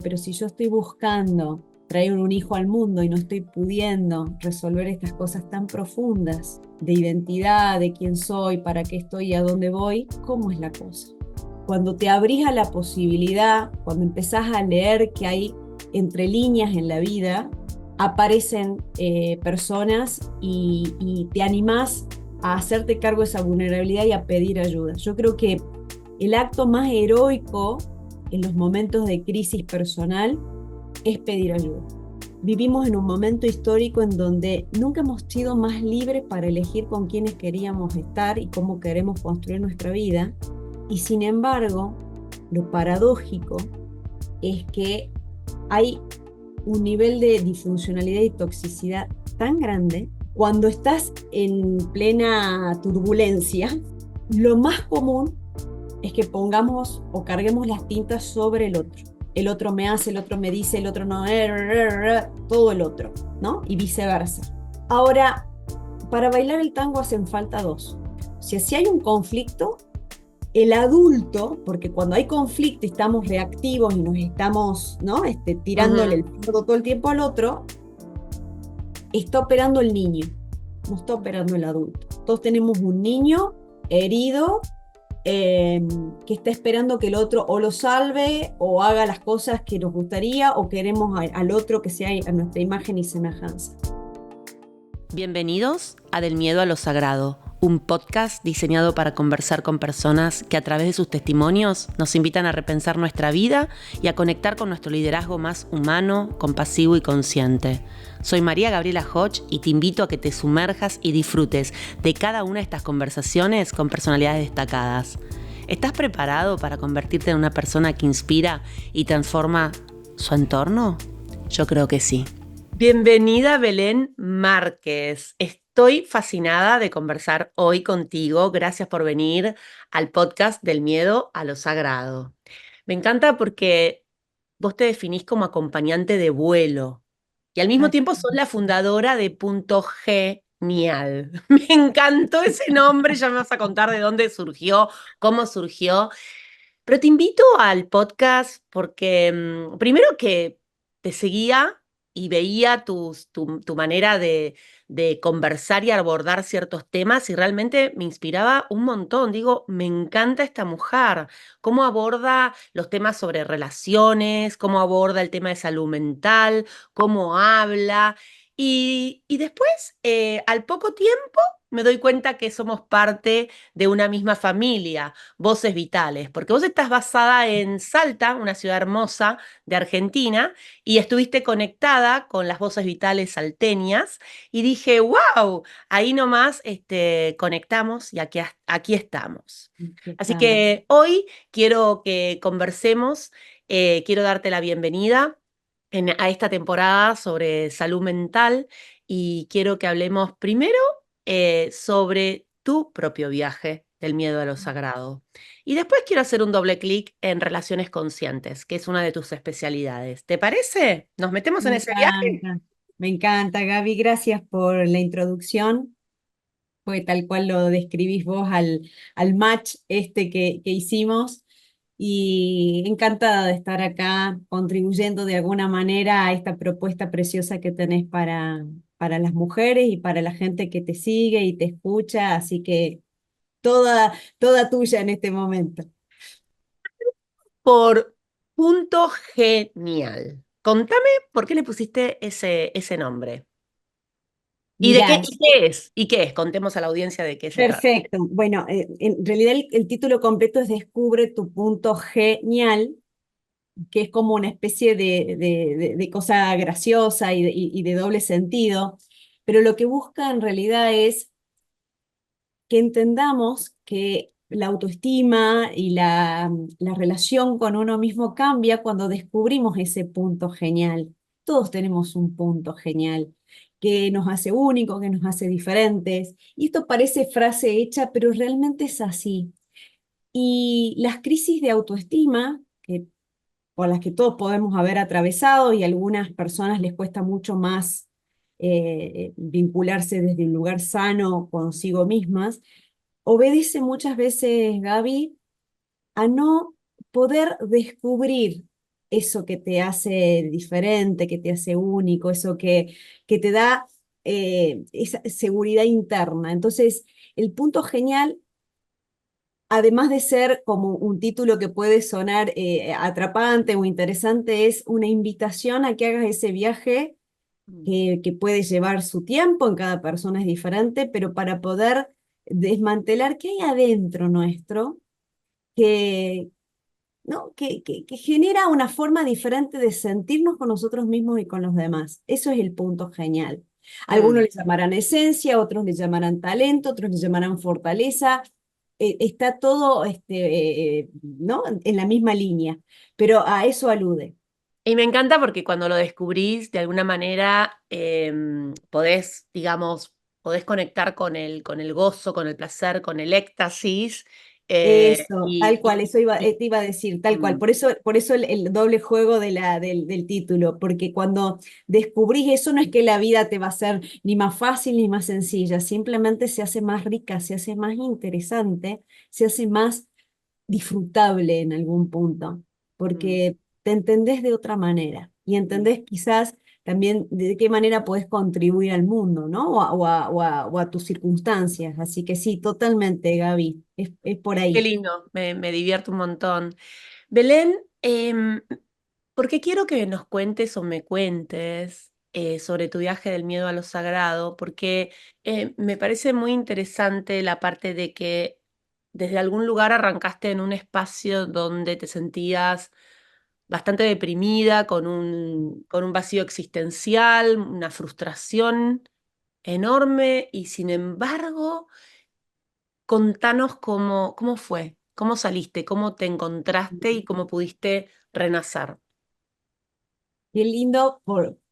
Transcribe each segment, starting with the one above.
Pero si yo estoy buscando traer un hijo al mundo y no estoy pudiendo resolver estas cosas tan profundas de identidad, de quién soy, para qué estoy y a dónde voy, ¿cómo es la cosa? Cuando te abrís a la posibilidad, cuando empezás a leer que hay entre líneas en la vida, aparecen personas y te animás a hacerte cargo de esa vulnerabilidad y a pedir ayuda. Yo creo que el acto más heroico en los momentos de crisis personal es pedir ayuda. Vivimos en un momento histórico en donde nunca hemos sido más libres para elegir con quiénes queríamos estar y cómo queremos construir nuestra vida. Y sin embargo, lo paradójico es que hay un nivel de disfuncionalidad y toxicidad tan grande. Cuando estás en plena turbulencia, lo más común es que pongamos o carguemos las tintas sobre el otro. El otro me hace, el otro me dice, el otro no, todo el otro, ¿no? Y viceversa. Ahora, para bailar el tango hacen falta dos. O sea, si hay un conflicto, el adulto, porque cuando hay conflicto y estamos reactivos y nos estamos, ¿no? Tirándole Ujú. el fardo todo el tiempo al otro, está operando el niño, no está operando el adulto. Todos tenemos un niño herido eh, que está esperando que el otro o lo salve o haga las cosas que nos gustaría o queremos al otro que sea a nuestra imagen y semejanza. Bienvenidos a Del Miedo a lo Sagrado, un podcast diseñado para conversar con personas que a través de sus testimonios nos invitan a repensar nuestra vida y a conectar con nuestro liderazgo más humano, compasivo y consciente. Soy María Gabriela Hodge y te invito a que te sumerjas y disfrutes de cada una de estas conversaciones con personalidades destacadas. ¿Estás preparado para convertirte en una persona que inspira y transforma su entorno? Yo creo que sí. Bienvenida Belén Márquez. Estoy fascinada de conversar hoy contigo. Gracias por venir al podcast Del Miedo a lo Sagrado. Me encanta porque vos te definís como acompañante de vuelo y al mismo Ah, tiempo sos la fundadora de Punto Genial. Me encantó ese nombre, ya me vas a contar de dónde surgió, cómo surgió. Pero te invito al podcast porque primero que te seguía y veía tu manera de conversar y abordar ciertos temas y realmente me inspiraba un montón. Digo, me encanta esta mujer, cómo aborda los temas sobre relaciones, cómo aborda el tema de salud mental, cómo habla. Y después, al poco tiempo, me doy cuenta que somos parte de una misma familia. Voces Vitales, porque vos estás basada en Salta, una ciudad hermosa de Argentina, y estuviste conectada con las Voces Vitales salteñas, y dije, wow, ahí nomás conectamos y aquí estamos. aquí Así estamos. que hoy quiero que conversemos, quiero darte la bienvenida a esta temporada sobre salud mental y quiero que hablemos primero sobre tu propio viaje del miedo a lo sagrado. Y después quiero hacer un doble clic en relaciones conscientes, que es una de tus especialidades. ¿Te parece? ¿Nos metemos Me en ese viaje? encanta, me encanta, Gaby. Gracias por la introducción. Fue tal cual lo describís vos al match que hicimos. Y encantada de estar acá contribuyendo de alguna manera a esta propuesta preciosa que tenés para las mujeres y para la gente que te sigue y te escucha. Así que toda tuya en este momento. Por punto genial. Contame por qué le pusiste ese nombre. ¿Y de qué, Mirá, y qué es? ¿Y qué es? Contemos a la audiencia de qué se trata. perfecto. Bueno, en realidad el título completo es Descubre tu punto genial, que es como una especie de cosa graciosa y de doble sentido, pero lo que busca en realidad es que entendamos que la autoestima y la relación con uno mismo cambia cuando descubrimos ese punto genial. Todos tenemos un punto genial que nos hace únicos, que nos hace diferentes. Y esto parece frase hecha, pero realmente es así. Y las crisis de autoestima, por las que todos podemos haber atravesado y a algunas personas les cuesta mucho más vincularse desde un lugar sano consigo mismas, obedece muchas veces, Gaby, a no poder descubrir. eso que te hace diferente, que te hace único, eso que te da esa seguridad interna. Entonces, el punto genial, además de ser como un título que puede sonar atrapante o interesante, es una invitación a que hagas ese viaje Mm, que puede llevar su tiempo, en cada persona es diferente, pero para poder desmantelar qué hay adentro nuestro que, ¿no? que genera una forma diferente de sentirnos con nosotros mismos y con los demás. Eso es el punto genial. Algunos mm. le llamarán esencia, otros le llamarán talento, otros le llamarán fortaleza. Está todo ¿no? En la misma línea, pero a eso alude. Y me encanta porque cuando lo descubrís, de alguna manera podés, digamos, podés conectar con el gozo, con el placer, con el éxtasis. eh, Eso, y, tal cual, eso y- te iba a decir, tal cual. mm, Por eso el doble juego del título, porque cuando descubrís eso no es que la vida te va a ser ni más fácil ni más sencilla, simplemente se hace más rica, se hace más interesante, se hace más disfrutable en algún punto, mm. porque te entendés de otra manera y entendés quizás también de qué manera podés contribuir al mundo, ¿no? O a tus circunstancias. Así que sí, totalmente, Gaby, es por Qué ahí. lindo, me divierto un montón. Belén, porque quiero que nos cuentes o me cuentes sobre tu viaje del miedo a lo sagrado, porque me parece muy interesante la parte de que desde algún lugar arrancaste en un espacio donde te sentías bastante deprimida, con un vacío existencial, una frustración enorme, y sin embargo, contanos cómo fue, cómo saliste, cómo te encontraste y cómo pudiste renacer. Qué lindo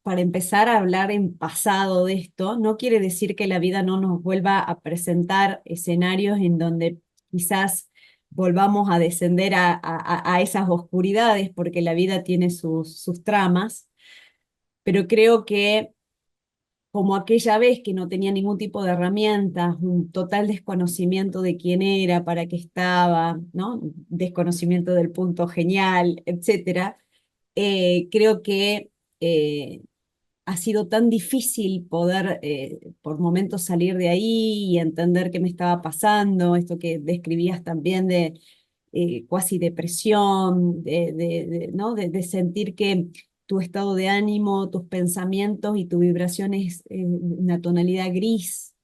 para empezar a hablar en pasado de esto. No quiere decir que la vida no nos vuelva a presentar escenarios en donde quizás volvamos a descender a esas oscuridades, porque la vida tiene sus tramas, pero creo que como aquella vez que no tenía ningún tipo de herramientas, un total desconocimiento de quién era, para qué estaba, ¿no? Desconocimiento del punto genial, etcétera, creo que eh, ha sido tan difícil poder por momentos salir de ahí y entender qué me estaba pasando, esto que describías también de cuasi depresión, ¿no? de sentir que tu estado de ánimo, tus pensamientos y tu vibración es una tonalidad gris,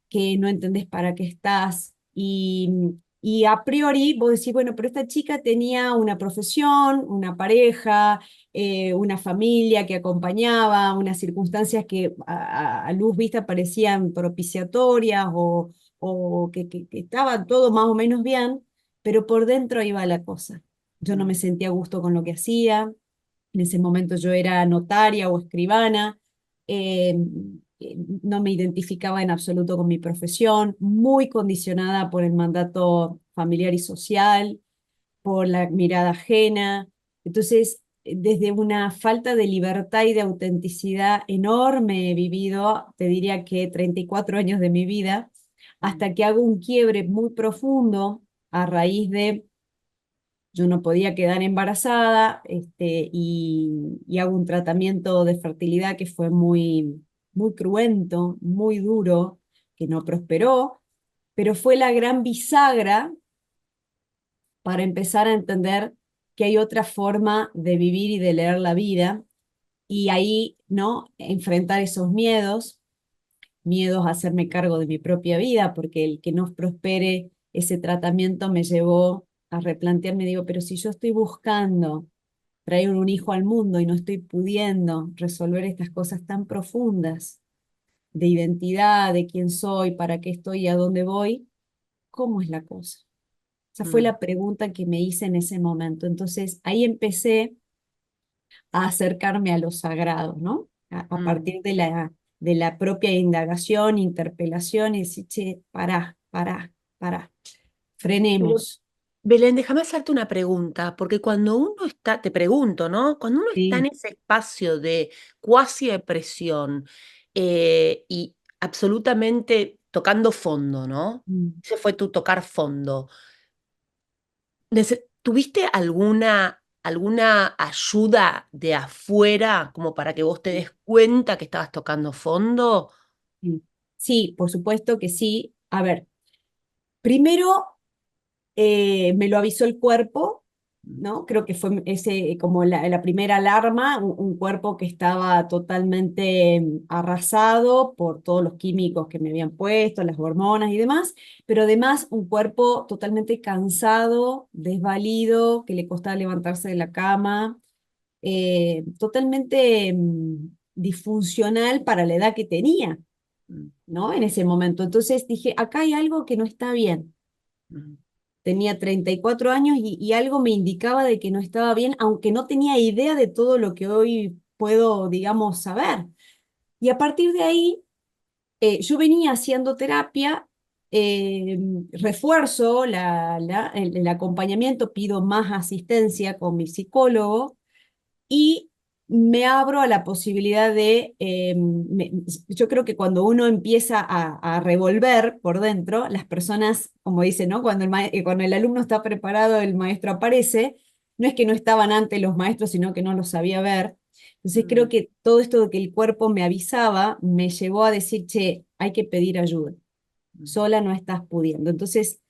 que no entendés para qué estás. Y a priori vos decís, bueno, pero esta chica tenía una profesión, una pareja, una familia que acompañaba, unas circunstancias que a luz vista parecían propiciatorias o que estaba todo más o menos bien, pero por dentro iba la cosa. Yo no me Mm, sentía a gusto con lo que hacía. En ese momento yo era notaria o escribana. eh, no me identificaba en absoluto con mi profesión, muy condicionada por el mandato familiar y social, por la mirada ajena. Entonces, desde una falta de libertad y de autenticidad enorme he vivido, te diría que 34 años de mi vida, mm, hasta que hago un quiebre muy profundo a raíz de yo no podía quedar embarazada, y hago un tratamiento de fertilidad que fue muy cruento, muy duro, que no prosperó, pero fue la gran bisagra para empezar a entender que hay otra forma de vivir y de leer la vida, y ahí, ¿no? Enfrentar esos miedos a hacerme cargo de mi propia vida, porque el que no prospere ese tratamiento me llevó a replantearme, digo, pero si yo estoy buscando traer un hijo al mundo y no estoy pudiendo resolver estas cosas tan profundas de identidad, de quién soy, para qué estoy y a dónde voy, ¿cómo es la cosa? Esa fue mm, la pregunta que me hice en ese momento. Entonces ahí empecé a acercarme a lo sagrado, ¿no? A mm. partir de la propia indagación, interpelación, y decir, che, pará, Pero, frenemos. Belén, déjame hacerte una pregunta, porque cuando uno está, te pregunto, ¿no? Cuando uno está en Sí. ese espacio de cuasi depresión y absolutamente tocando fondo, ¿no? Mm. Ese fue tu tocar fondo. ¿Tuviste alguna alguna ayuda de afuera como para que vos te des cuenta que estabas tocando fondo? Sí, sí, por supuesto que sí. A ver, primero me lo avisó el cuerpo, ¿no? Creo que fue ese como la primera alarma, un cuerpo que estaba totalmente arrasado por todos los químicos que me habían puesto, las hormonas y demás, pero además un cuerpo totalmente cansado, desvalido, que le costaba levantarse de la cama, totalmente disfuncional para la edad que tenía, Mm, ¿no? En ese momento. Entonces dije, acá hay algo que no está bien. mm, Tenía 34 años y algo me indicaba de que no estaba bien, aunque no tenía idea de todo lo que hoy puedo, digamos, saber. Y a partir de ahí, yo venía haciendo terapia, eh, refuerzo el acompañamiento, pido más asistencia con mi psicólogo y me abro a la posibilidad de, yo creo que cuando uno empieza a revolver por dentro, las personas, como dicen, ¿no? Cuando el alumno está preparado, el maestro aparece, no es que no estaban antes los maestros, sino que no los sabía ver. Entonces creo mm, que todo esto de que el cuerpo me avisaba me llevó a decir, che, hay que pedir ayuda, mm, sola no estás pudiendo. Entonces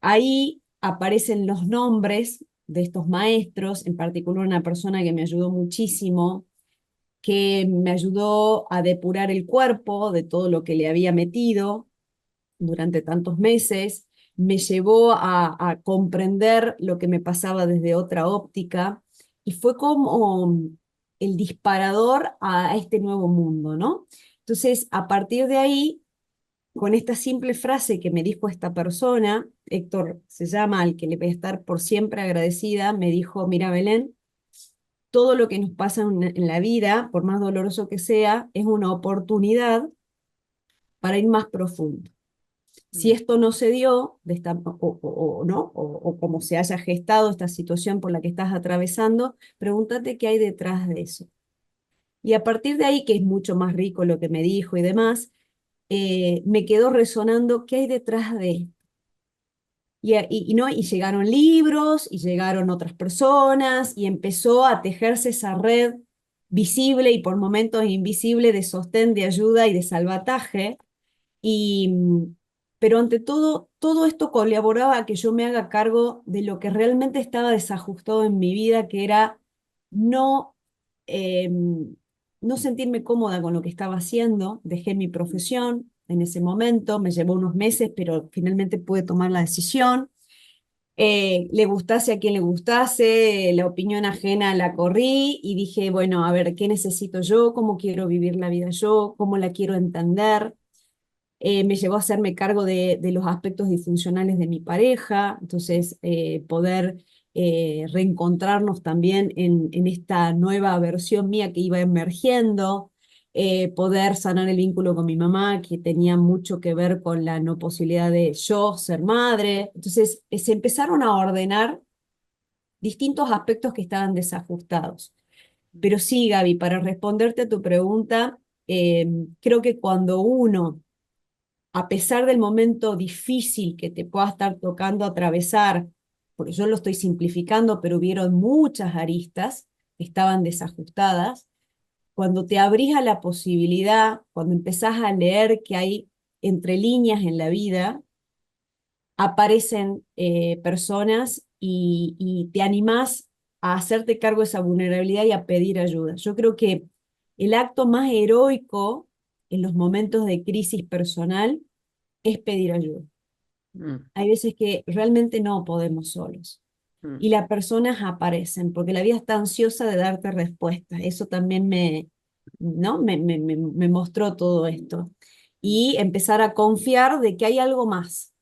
ahí aparecen los nombres de estos maestros, en particular una persona que me ayudó muchísimo, que me ayudó a depurar el cuerpo de todo lo que le había metido durante tantos meses, me llevó a comprender lo que me pasaba desde otra óptica y fue como el disparador a este nuevo mundo, ¿no? Entonces, a partir de ahí con esta simple frase que me dijo esta persona, Héctor se llama, al que le voy a estar por siempre agradecida, me dijo, mira Belén, todo lo que nos pasa en la vida, por más doloroso que sea, es una oportunidad para ir más profundo. Si mm, esto no se dio, ¿no? O como se haya gestado esta situación por la que estás atravesando, pregúntate qué hay detrás de eso. Y a partir de ahí, que es mucho más rico lo que me dijo y demás, me quedó resonando qué hay detrás de esto. ¿No? Y llegaron libros, y llegaron otras personas, y empezó a tejerse esa red visible y por momentos invisible de sostén, de ayuda y de salvataje. Y, pero ante todo, todo esto colaboraba a que yo me haga cargo de lo que realmente estaba desajustado en mi vida, que era no, eh, no sentirme cómoda con lo que estaba haciendo. Dejé mi profesión en ese momento, me llevó unos meses, pero finalmente pude tomar la decisión. Le gustase a quien le gustase, la opinión ajena la corrí y dije, bueno, a ver, ¿qué necesito yo? ¿Cómo quiero vivir la vida yo? ¿Cómo la quiero entender? Me llevó a hacerme cargo de los aspectos disfuncionales de mi pareja, entonces poder reencontrarnos también en esta nueva versión mía que iba emergiendo, poder sanar el vínculo con mi mamá, que tenía mucho que ver con la no posibilidad de yo ser madre. Entonces se empezaron a ordenar distintos aspectos que estaban desajustados. Pero sí, Gaby, para responderte a tu pregunta, creo que cuando uno a pesar del momento difícil que te pueda estar tocando atravesar, porque yo lo estoy simplificando, pero hubieron muchas aristas que estaban desajustadas, cuando te abrís a la posibilidad, cuando empezás a leer que hay entre líneas en la vida, aparecen personas y te animás a hacerte cargo de esa vulnerabilidad y a pedir ayuda. Yo creo que el acto más heroico en los momentos de crisis personal es pedir ayuda. mm, Hay veces que realmente no podemos solos. mm, Y las personas aparecen, porque la vida está ansiosa de darte respuestas. Eso también ¿no? Me mostró todo esto. Y empezar a confiar de que hay algo más,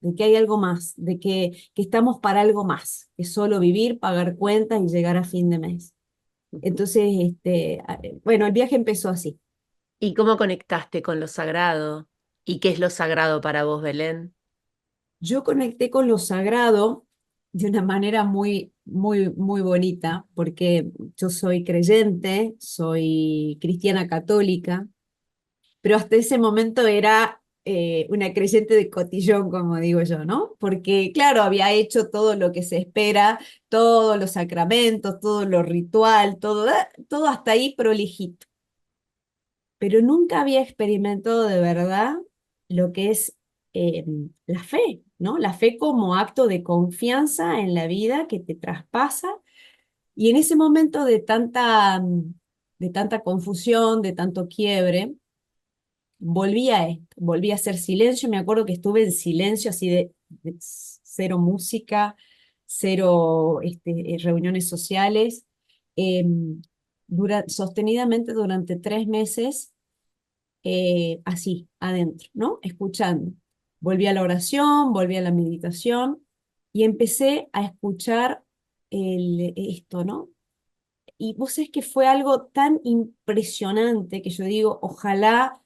de que hay algo más, que estamos para algo más, que solo vivir, pagar cuentas y llegar a fin de mes. mm. Entonces, bueno, el viaje empezó así. ¿Y cómo conectaste con lo sagrado? ¿Y qué es lo sagrado para vos, Belén? Yo conecté con lo sagrado de una manera muy, muy, muy bonita, porque yo soy creyente, soy cristiana católica, pero hasta ese momento era una creyente de cotillón, como digo yo, ¿no? Porque, claro, había hecho todo lo que se espera, todos los sacramentos, todo lo ritual, todo hasta ahí prolijito, pero nunca había experimentado de verdad lo que es eh, la fe, ¿no? La fe como acto de confianza en la vida que te traspasa. Y en ese momento de tanta confusión, de tanto quiebre, volví a esto, volví a hacer silencio. Me acuerdo que estuve en silencio, así de cero música, cero reuniones sociales, sostenidamente durante 3 meses, así, adentro, ¿no? Escuchando. Volví a la oración, volví a la meditación y empecé a escuchar esto, ¿no? Y vos sabés que fue algo tan impresionante que yo digo, ojalá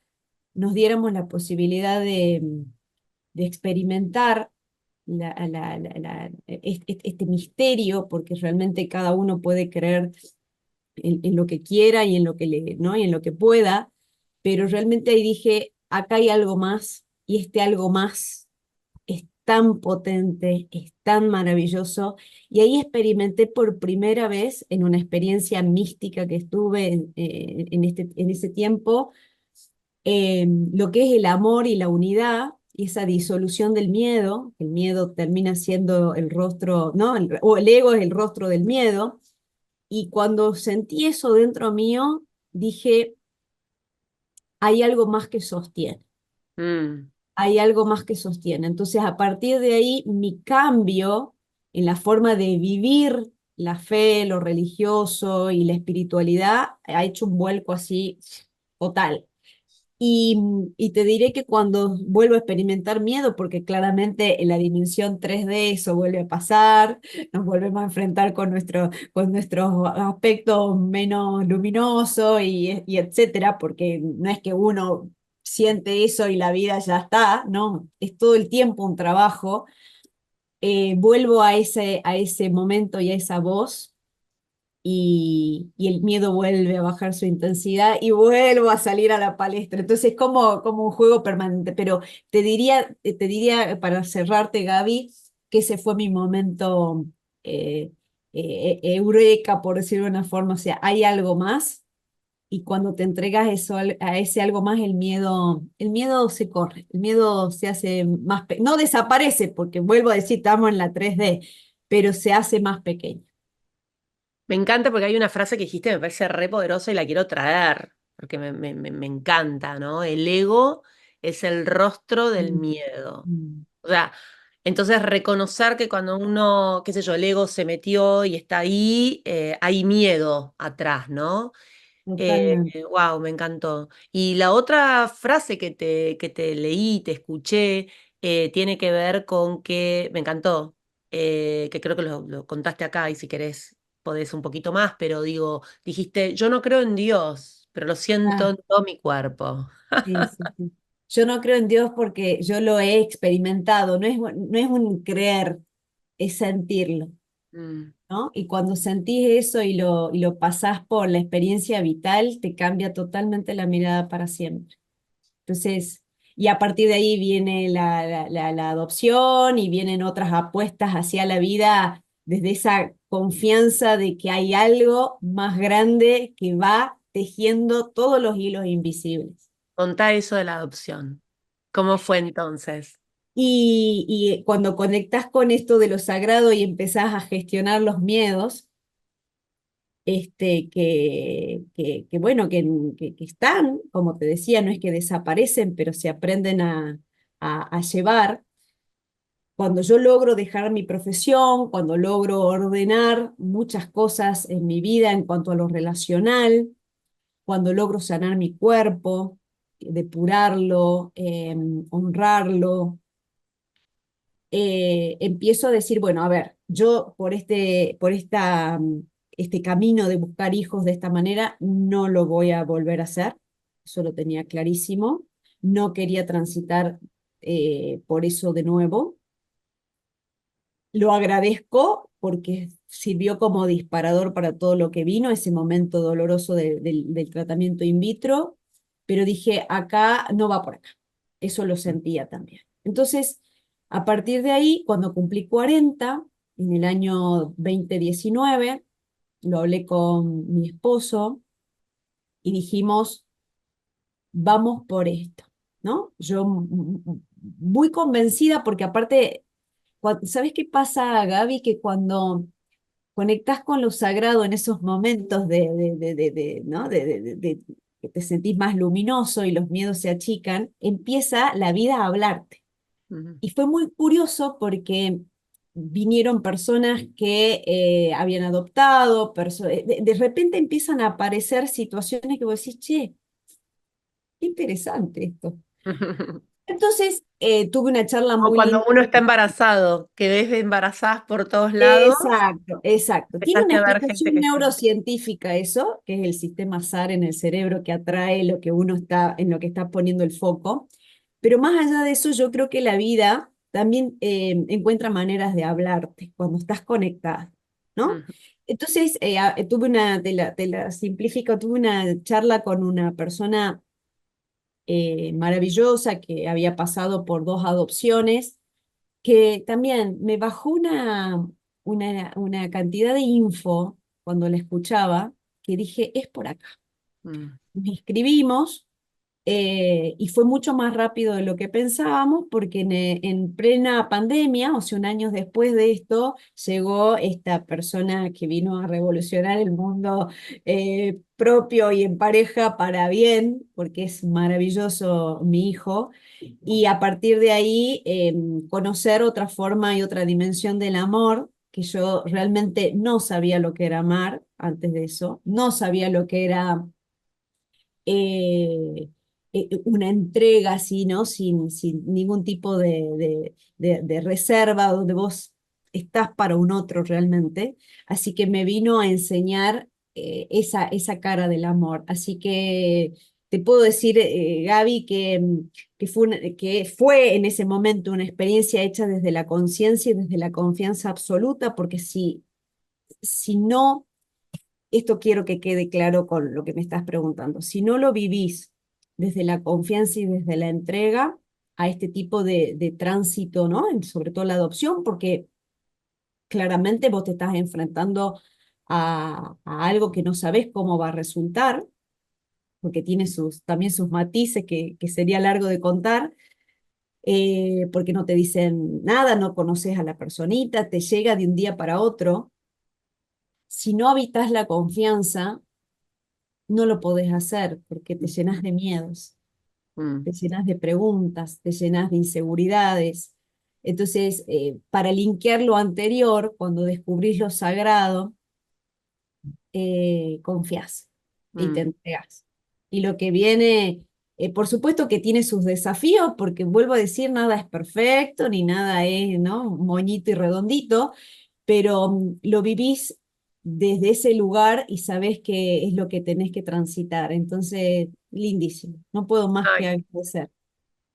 nos diéramos la posibilidad de experimentar este misterio, porque realmente cada uno puede creer en lo que quiera y en lo que ¿no? Y en lo que pueda, pero realmente ahí dije, acá hay algo más, y este algo más es tan potente, es tan maravilloso, y ahí experimenté por primera vez en una experiencia mística que estuve en ese tiempo, lo que es el amor y la unidad, y esa disolución del miedo. El miedo termina siendo el rostro, ¿no? O el ego es el rostro del miedo, y cuando sentí eso dentro mío, dije, hay algo más que sostiene, Mm. hay algo más que sostiene. Entonces, a partir de ahí, mi cambio en la forma de vivir la fe, lo religioso y la espiritualidad ha hecho un vuelco así total. Y te diré que cuando vuelvo a experimentar miedo, porque claramente en la dimensión 3D eso vuelve a pasar, nos volvemos a enfrentar con nuestros aspectos menos luminosos y etcétera, porque no es que uno siente eso y la vida ya está, no, es todo el tiempo un trabajo. Vuelvo a ese momento y a esa voz, y el miedo vuelve a bajar su intensidad y vuelvo a salir a la palestra. Entonces, como un juego permanente. Pero te diría para cerrarte, Gaby, que ese fue mi momento eureka, por decirlo de una forma. O sea, hay algo más, y cuando te entregas eso, a ese algo más, el miedo se corre, el miedo se hace más, no desaparece, porque vuelvo a decir, estamos en la 3D, pero se hace más pequeño. Me encanta porque hay una frase que dijiste, me parece re poderosa y la quiero traer, porque me encanta, ¿no? El ego es el rostro del Mm, miedo. mm. O sea, entonces reconocer que cuando uno, qué sé yo, el ego se metió y está ahí, hay miedo atrás, ¿no? Totalmente. Wow, me encantó. Y la otra frase que te leí, te escuché, tiene que ver con que, me encantó, que creo que lo contaste acá y si querés podés un poquito más, pero digo, dijiste, yo no creo en Dios, pero lo siento Ah, en todo mi cuerpo. sí, sí, sí. Yo no creo en Dios porque yo lo he experimentado, no es un creer, es sentirlo, Mm. ¿no? Y cuando sentís eso y lo pasás por la experiencia vital, te cambia totalmente la mirada para siempre. Entonces, y a partir de ahí viene la adopción y vienen otras apuestas hacia la vida desde esa confianza de que hay algo más grande que va tejiendo todos los hilos invisibles. Contá eso de la adopción. ¿Cómo fue entonces? Y cuando conectás con esto de lo sagrado y empezás a gestionar los miedos, bueno, que están, como te decía, no es que desaparecen, pero se aprenden a llevar. Cuando yo logro dejar mi profesión, cuando logro ordenar muchas cosas en mi vida en cuanto a lo relacional, cuando logro sanar mi cuerpo, depurarlo, honrarlo, empiezo a decir, bueno, a ver, yo este camino de buscar hijos de esta manera no lo voy a volver a hacer, eso lo tenía clarísimo, no quería transitar por eso de nuevo. Lo agradezco porque sirvió como disparador para todo lo que vino, ese momento doloroso del tratamiento in vitro, pero dije, acá no va por acá. Eso lo sentía también. Entonces, a partir de ahí, cuando cumplí 40, en el año 2019, lo hablé con mi esposo y dijimos, vamos por esto, ¿no? Yo muy convencida porque aparte, ¿sabes qué pasa, Gaby? Que cuando conectás con lo sagrado en esos momentos ¿no? Que te sentís más luminoso y los miedos se achican, empieza la vida a hablarte. Ujú. Y fue muy curioso porque vinieron personas que habían adoptado, de repente empiezan a aparecer situaciones que vos decís, che, qué interesante esto. Entonces tuve una charla O muy cuando linda. uno está embarazado, que ves de embarazadas por todos lados, Exacto, exacto. Tiene una empezaste a ver gente explicación que sí. neurocientífica eso, que es el sistema SAR en el cerebro que atrae lo que uno está, en lo que está poniendo el foco. Pero más allá de eso, yo creo que la vida también encuentra maneras de hablarte cuando estás conectada, ¿no? Ujú. Entonces, tuve te la simplifico, tuve una charla con una persona maravillosa que había pasado por dos adopciones que también me bajó una cantidad de info cuando la escuchaba, que dije, es por acá. Mm. Nos inscribimos y fue mucho más rápido de lo que pensábamos porque en plena pandemia, o sea, un año después de esto, llegó esta persona que vino a revolucionar el mundo propio y en pareja para bien, porque es maravilloso mi hijo, y a partir de ahí conocer otra forma y otra dimensión del amor que yo realmente no sabía lo que era amar antes de eso, no sabía lo que era eh, una entrega así, ¿no? Sin ningún tipo de reserva, donde vos estás para un otro realmente. Así que me vino a enseñar esa cara del amor. Así que te puedo decir, Gaby, que fue en ese momento una experiencia hecha desde la conciencia y desde la confianza absoluta, porque si no esto quiero que quede claro con lo que me estás preguntando. Si no lo vivís desde la confianza y desde la entrega a este tipo de tránsito, ¿no? Sobre todo la adopción, porque claramente vos te estás enfrentando a algo que no sabés cómo va a resultar, porque tiene también sus matices que sería largo de contar, porque no te dicen nada, no conoces a la personita, te llega de un día para otro. Si no habitas la confianza, no lo podés hacer porque te llenas de miedos, Mm. te llenas de preguntas, te llenas de inseguridades. Entonces, para linkear lo anterior, cuando descubrís lo sagrado, confías y te Mm. entregas. Y lo que viene, por supuesto que tiene sus desafíos, porque vuelvo a decir, nada es perfecto, ni nada es, ¿no? Moñito y redondito, pero lo vivís desde ese lugar y sabés que es lo que tenés que transitar. Entonces, lindísimo. No puedo más que Ay, agradecer.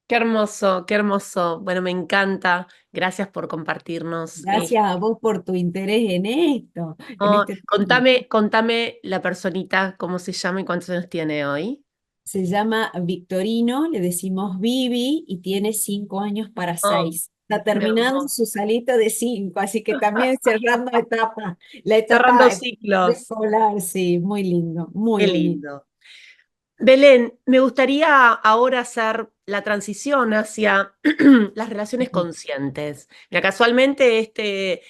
qué hermoso, qué hermoso. Bueno, me encanta. Gracias por compartirnos. Gracias a vos por tu interés en esto, en Oh, este tema. contame la personita, cómo se llama y cuántos años tiene hoy. Se llama Victorino, le decimos Vivi y tiene 5 años para Oh, 6. Está qué terminando hermoso. su salita de 5, así que también cerrando la Cerrando etapa ciclos. preescolar, sí, muy lindo, muy Qué bonito. lindo. Belén, me gustaría ahora hacer la transición hacia las relaciones conscientes. Mira, casualmente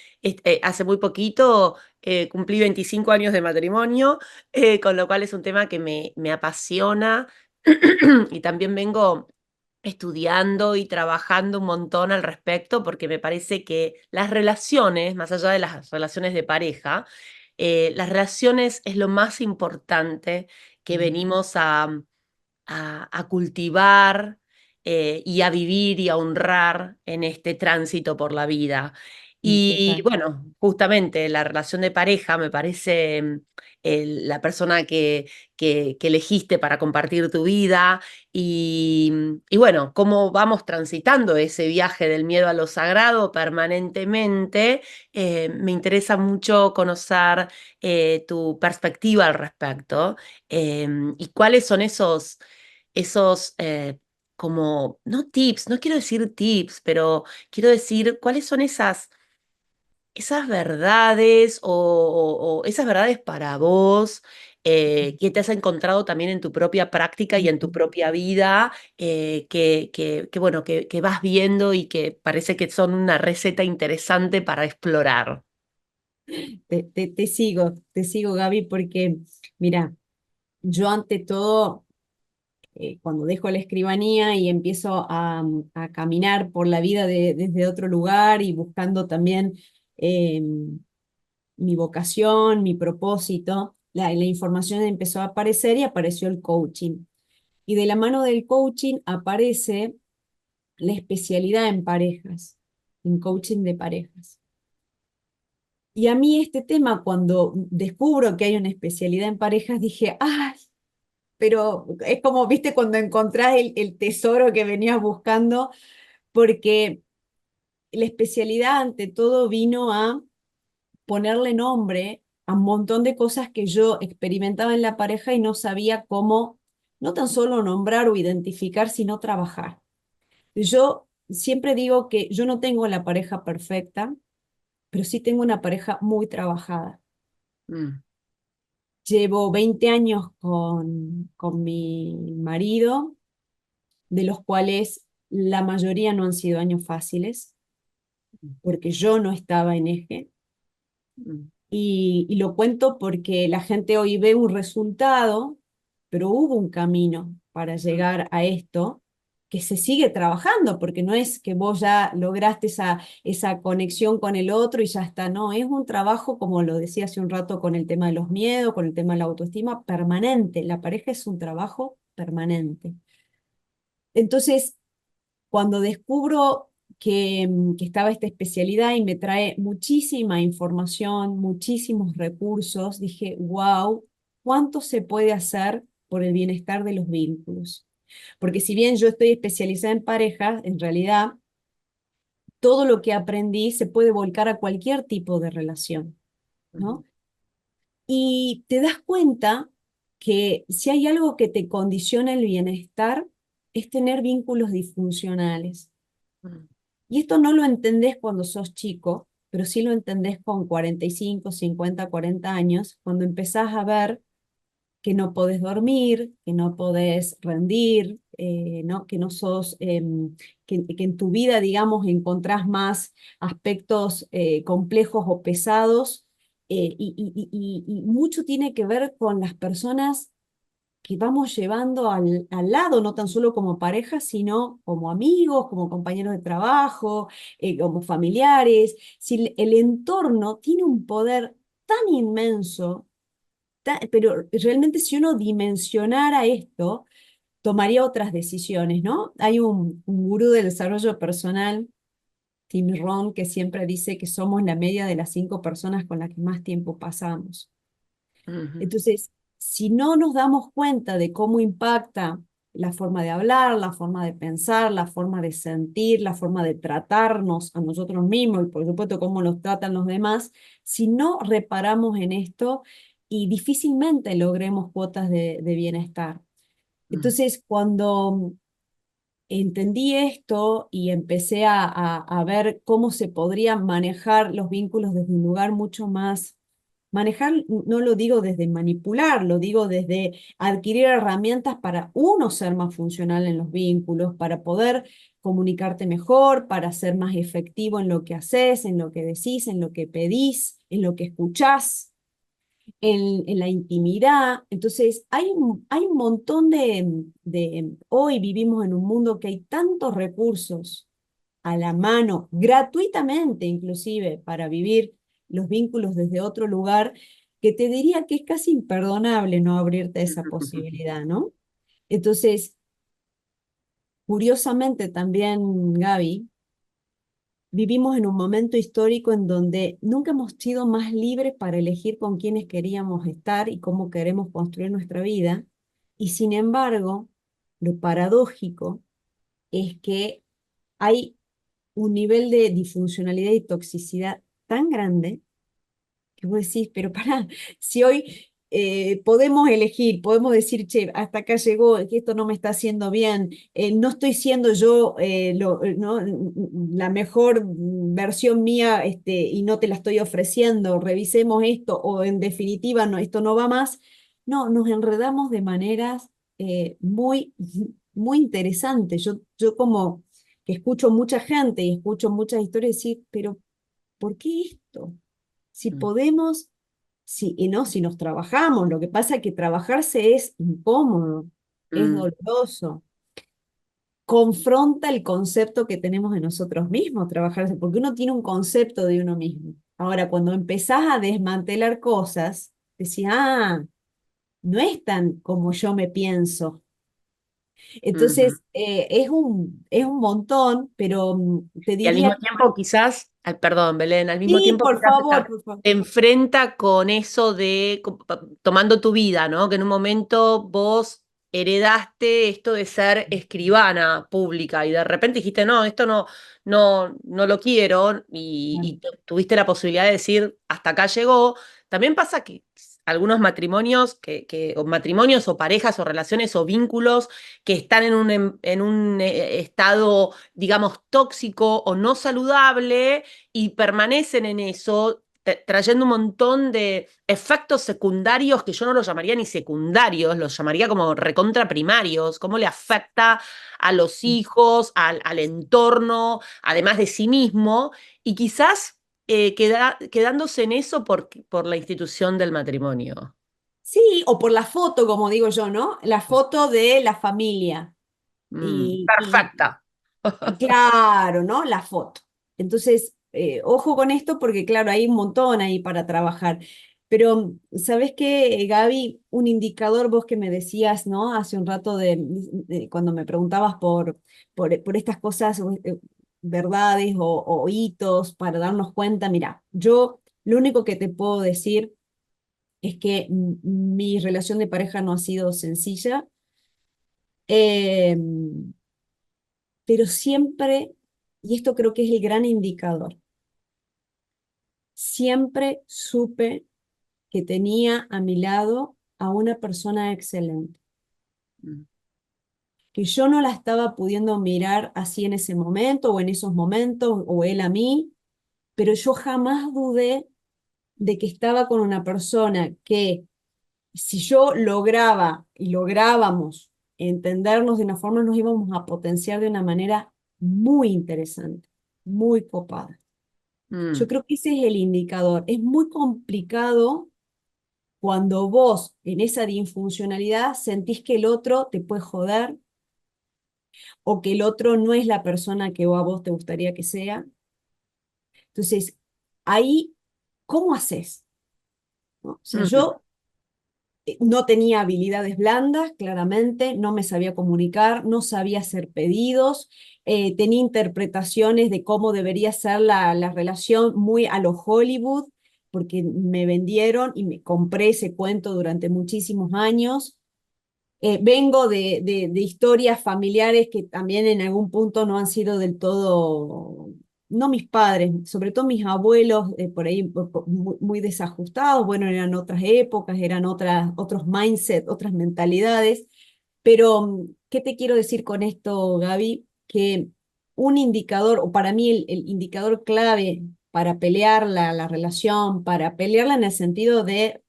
hace muy poquito cumplí 25 años de matrimonio, con lo cual es un tema que me apasiona y también vengo estudiando y trabajando un montón al respecto porque me parece que las relaciones, más allá de las relaciones de pareja, las relaciones es lo más importante que venimos a cultivar y a vivir y a honrar en este tránsito por la vida. Sí, Y total. bueno, justamente la relación de pareja me parece la persona que elegiste para compartir tu vida y bueno, cómo vamos transitando ese viaje del miedo a lo sagrado permanentemente. Me interesa mucho conocer tu perspectiva al respecto y cuáles son esos como, no tips, no quiero decir tips, pero quiero decir cuáles son esas verdades o esas verdades para vos que te has encontrado también en tu propia práctica y en tu propia vida, bueno, que vas viendo y que parece que son una receta interesante para explorar. Te sigo, Gaby, porque, mira, yo ante todo, cuando dejo la escribanía y empiezo a caminar por la vida desde otro lugar y buscando también eh, mi vocación, mi propósito, la información empezó a aparecer y apareció el coaching. Y de la mano del coaching aparece la especialidad en parejas, en coaching de parejas. Y a mí este tema, cuando descubro que hay una especialidad en parejas, dije, ¡ay! Pero es como, viste, cuando encontrás el tesoro que venías buscando, porque la especialidad ante todo vino a ponerle nombre a un montón de cosas que yo experimentaba en la pareja y no sabía cómo, no tan solo nombrar o identificar, sino trabajar. Yo siempre digo que yo no tengo la pareja perfecta, pero sí tengo una pareja muy trabajada. Mm, Llevo 20 años con mi marido, de los cuales la mayoría no han sido años fáciles, porque yo no estaba en eje. mm, Y lo cuento porque la gente hoy ve un resultado, pero hubo un camino para mm, llegar a esto que se sigue trabajando, porque no es que vos ya lograste esa conexión con el otro y ya está, no, es un trabajo, como lo decía hace un rato, con el tema de los miedos, con el tema de la autoestima, permanente. La pareja es un trabajo permanente. Entonces, cuando descubro que estaba esta especialidad y me trae muchísima información, muchísimos recursos, dije, wow, ¿cuánto se puede hacer por el bienestar de los vínculos? Porque si bien yo estoy especializada en parejas, en realidad todo lo que aprendí se puede volcar a cualquier tipo de relación, mm, ¿no? Y te das cuenta que si hay algo que te condiciona el bienestar, es tener vínculos disfuncionales. mm, Y esto no lo entendés cuando sos chico, pero sí lo entendés con 45, 50, 40 años, cuando empezás a ver que no podés dormir, que no podés rendir, ¿no? Que no sos, que en tu vida, digamos, encontrás más aspectos complejos o pesados, y mucho tiene que ver con las personas que vamos llevando al lado, no tan solo como pareja, sino como amigos, como compañeros de trabajo, como familiares. Si el entorno tiene un poder tan inmenso, pero realmente si uno dimensionara esto, tomaría otras decisiones, ¿no? Hay un gurú del desarrollo personal, Tim Rohn, que siempre dice que somos la media de las 5 personas con las que más tiempo pasamos. mm, Entonces, si no nos damos cuenta de cómo impacta la forma de hablar, la forma de pensar, la forma de sentir, la forma de tratarnos a nosotros mismos y por supuesto cómo nos tratan los demás, si no reparamos en esto y difícilmente logremos cuotas de bienestar. mm, Entonces, cuando entendí esto y empecé a ver cómo se podría manejar los vínculos desde un lugar mucho más. Manejar, no lo digo desde manipular, lo digo desde adquirir herramientas para uno ser más funcional en los vínculos, para poder comunicarte mejor, para ser más efectivo en lo que haces, en lo que decís, en lo que pedís, en lo que escuchás, en la intimidad. Entonces, hay un montón hoy vivimos en un mundo que hay tantos recursos a la mano, gratuitamente inclusive, para vivir los vínculos desde otro lugar, que te diría que es casi imperdonable no abrirte a esa mm, posibilidad, ¿no? Entonces, curiosamente también, Gaby, vivimos en un momento histórico en donde nunca hemos sido más libres para elegir con quiénes queríamos estar y cómo queremos construir nuestra vida. Y sin embargo, lo paradójico es que hay un nivel de disfuncionalidad y toxicidad tan grande que vos decís, pero pará, si hoy podemos elegir, podemos decir, che, hasta acá llegó, que esto no me está haciendo bien, no estoy siendo yo ¿no? la mejor versión mía y no te la estoy ofreciendo, revisemos esto, o en definitiva, no, esto no va más. No, nos enredamos de maneras muy, muy interesantes. Yo como que escucho mucha gente y escucho muchas historias, decir, pero ¿por qué esto? Si Mm, podemos, y no, si nos trabajamos, lo que pasa es que trabajarse es incómodo, es mm, doloroso, confronta el concepto que tenemos de nosotros mismos, trabajarse, porque uno tiene un concepto de uno mismo. Ahora, cuando empezás a desmantelar cosas, decís, ah, no es tan como yo me pienso. ujú. Entonces, es un montón, pero te Y al diría, mismo tiempo quizás, perdón, Belén, al mismo sí, tiempo quizás por favor. te enfrenta con eso de tomando tu vida, ¿no? Que en un momento vos heredaste esto de ser escribana pública y de repente dijiste, no, esto no lo quiero y tuviste la posibilidad de decir, hasta acá llegó. También pasa que algunos matrimonios, o matrimonios o parejas o relaciones o vínculos que están en un estado, digamos, tóxico o no saludable y permanecen en eso, trayendo un montón de efectos secundarios que yo no los llamaría ni secundarios, los llamaría como recontra primarios, cómo le afecta a los hijos, al entorno, además de sí mismo, y quizás quedándose en eso por la institución del matrimonio. Sí, o por la foto, como digo yo, ¿no? La foto de la familia. Y Perfecta. claro, ¿no? La foto. Entonces, ojo con esto porque, claro, hay un montón ahí para trabajar. Pero, ¿sabes qué, Gaby? Un indicador, vos que me decías, ¿no? Hace un rato cuando me preguntabas por estas cosas, verdades o hitos para darnos cuenta. Mira, yo lo único que te puedo decir es que mi relación de pareja no ha sido sencilla, eh, pero siempre, y esto creo que es el gran indicador, siempre supe que tenía a mi lado a una persona excelente, que yo no la estaba pudiendo mirar así en ese momento o en esos momentos, o él a mí, pero yo jamás dudé de que estaba con una persona que si yo lograba y lográbamos entendernos de una forma, nos íbamos a potenciar de una manera muy interesante, muy copada. Yo Mm, creo que ese es el indicador. Es muy complicado cuando vos en esa disfuncionalidad sentís que el otro te puede joder o que el otro no es la persona que a vos te gustaría que sea. Entonces, ahí, ¿cómo haces? ¿No? O sea, mm, yo no tenía habilidades blandas, claramente, no me sabía comunicar, no sabía hacer pedidos, tenía interpretaciones de cómo debería ser la relación muy a lo Hollywood, porque me vendieron y me compré ese cuento durante muchísimos años. Vengo de historias familiares que también en algún punto no han sido del todo, no mis padres, sobre todo mis abuelos, por ahí muy, muy desajustados, bueno, eran otras épocas, eran otros mindset, otras mentalidades, pero ¿qué te quiero decir con esto, Gaby? Que un indicador, o para mí el indicador clave para pelear la relación, para pelearla en el sentido de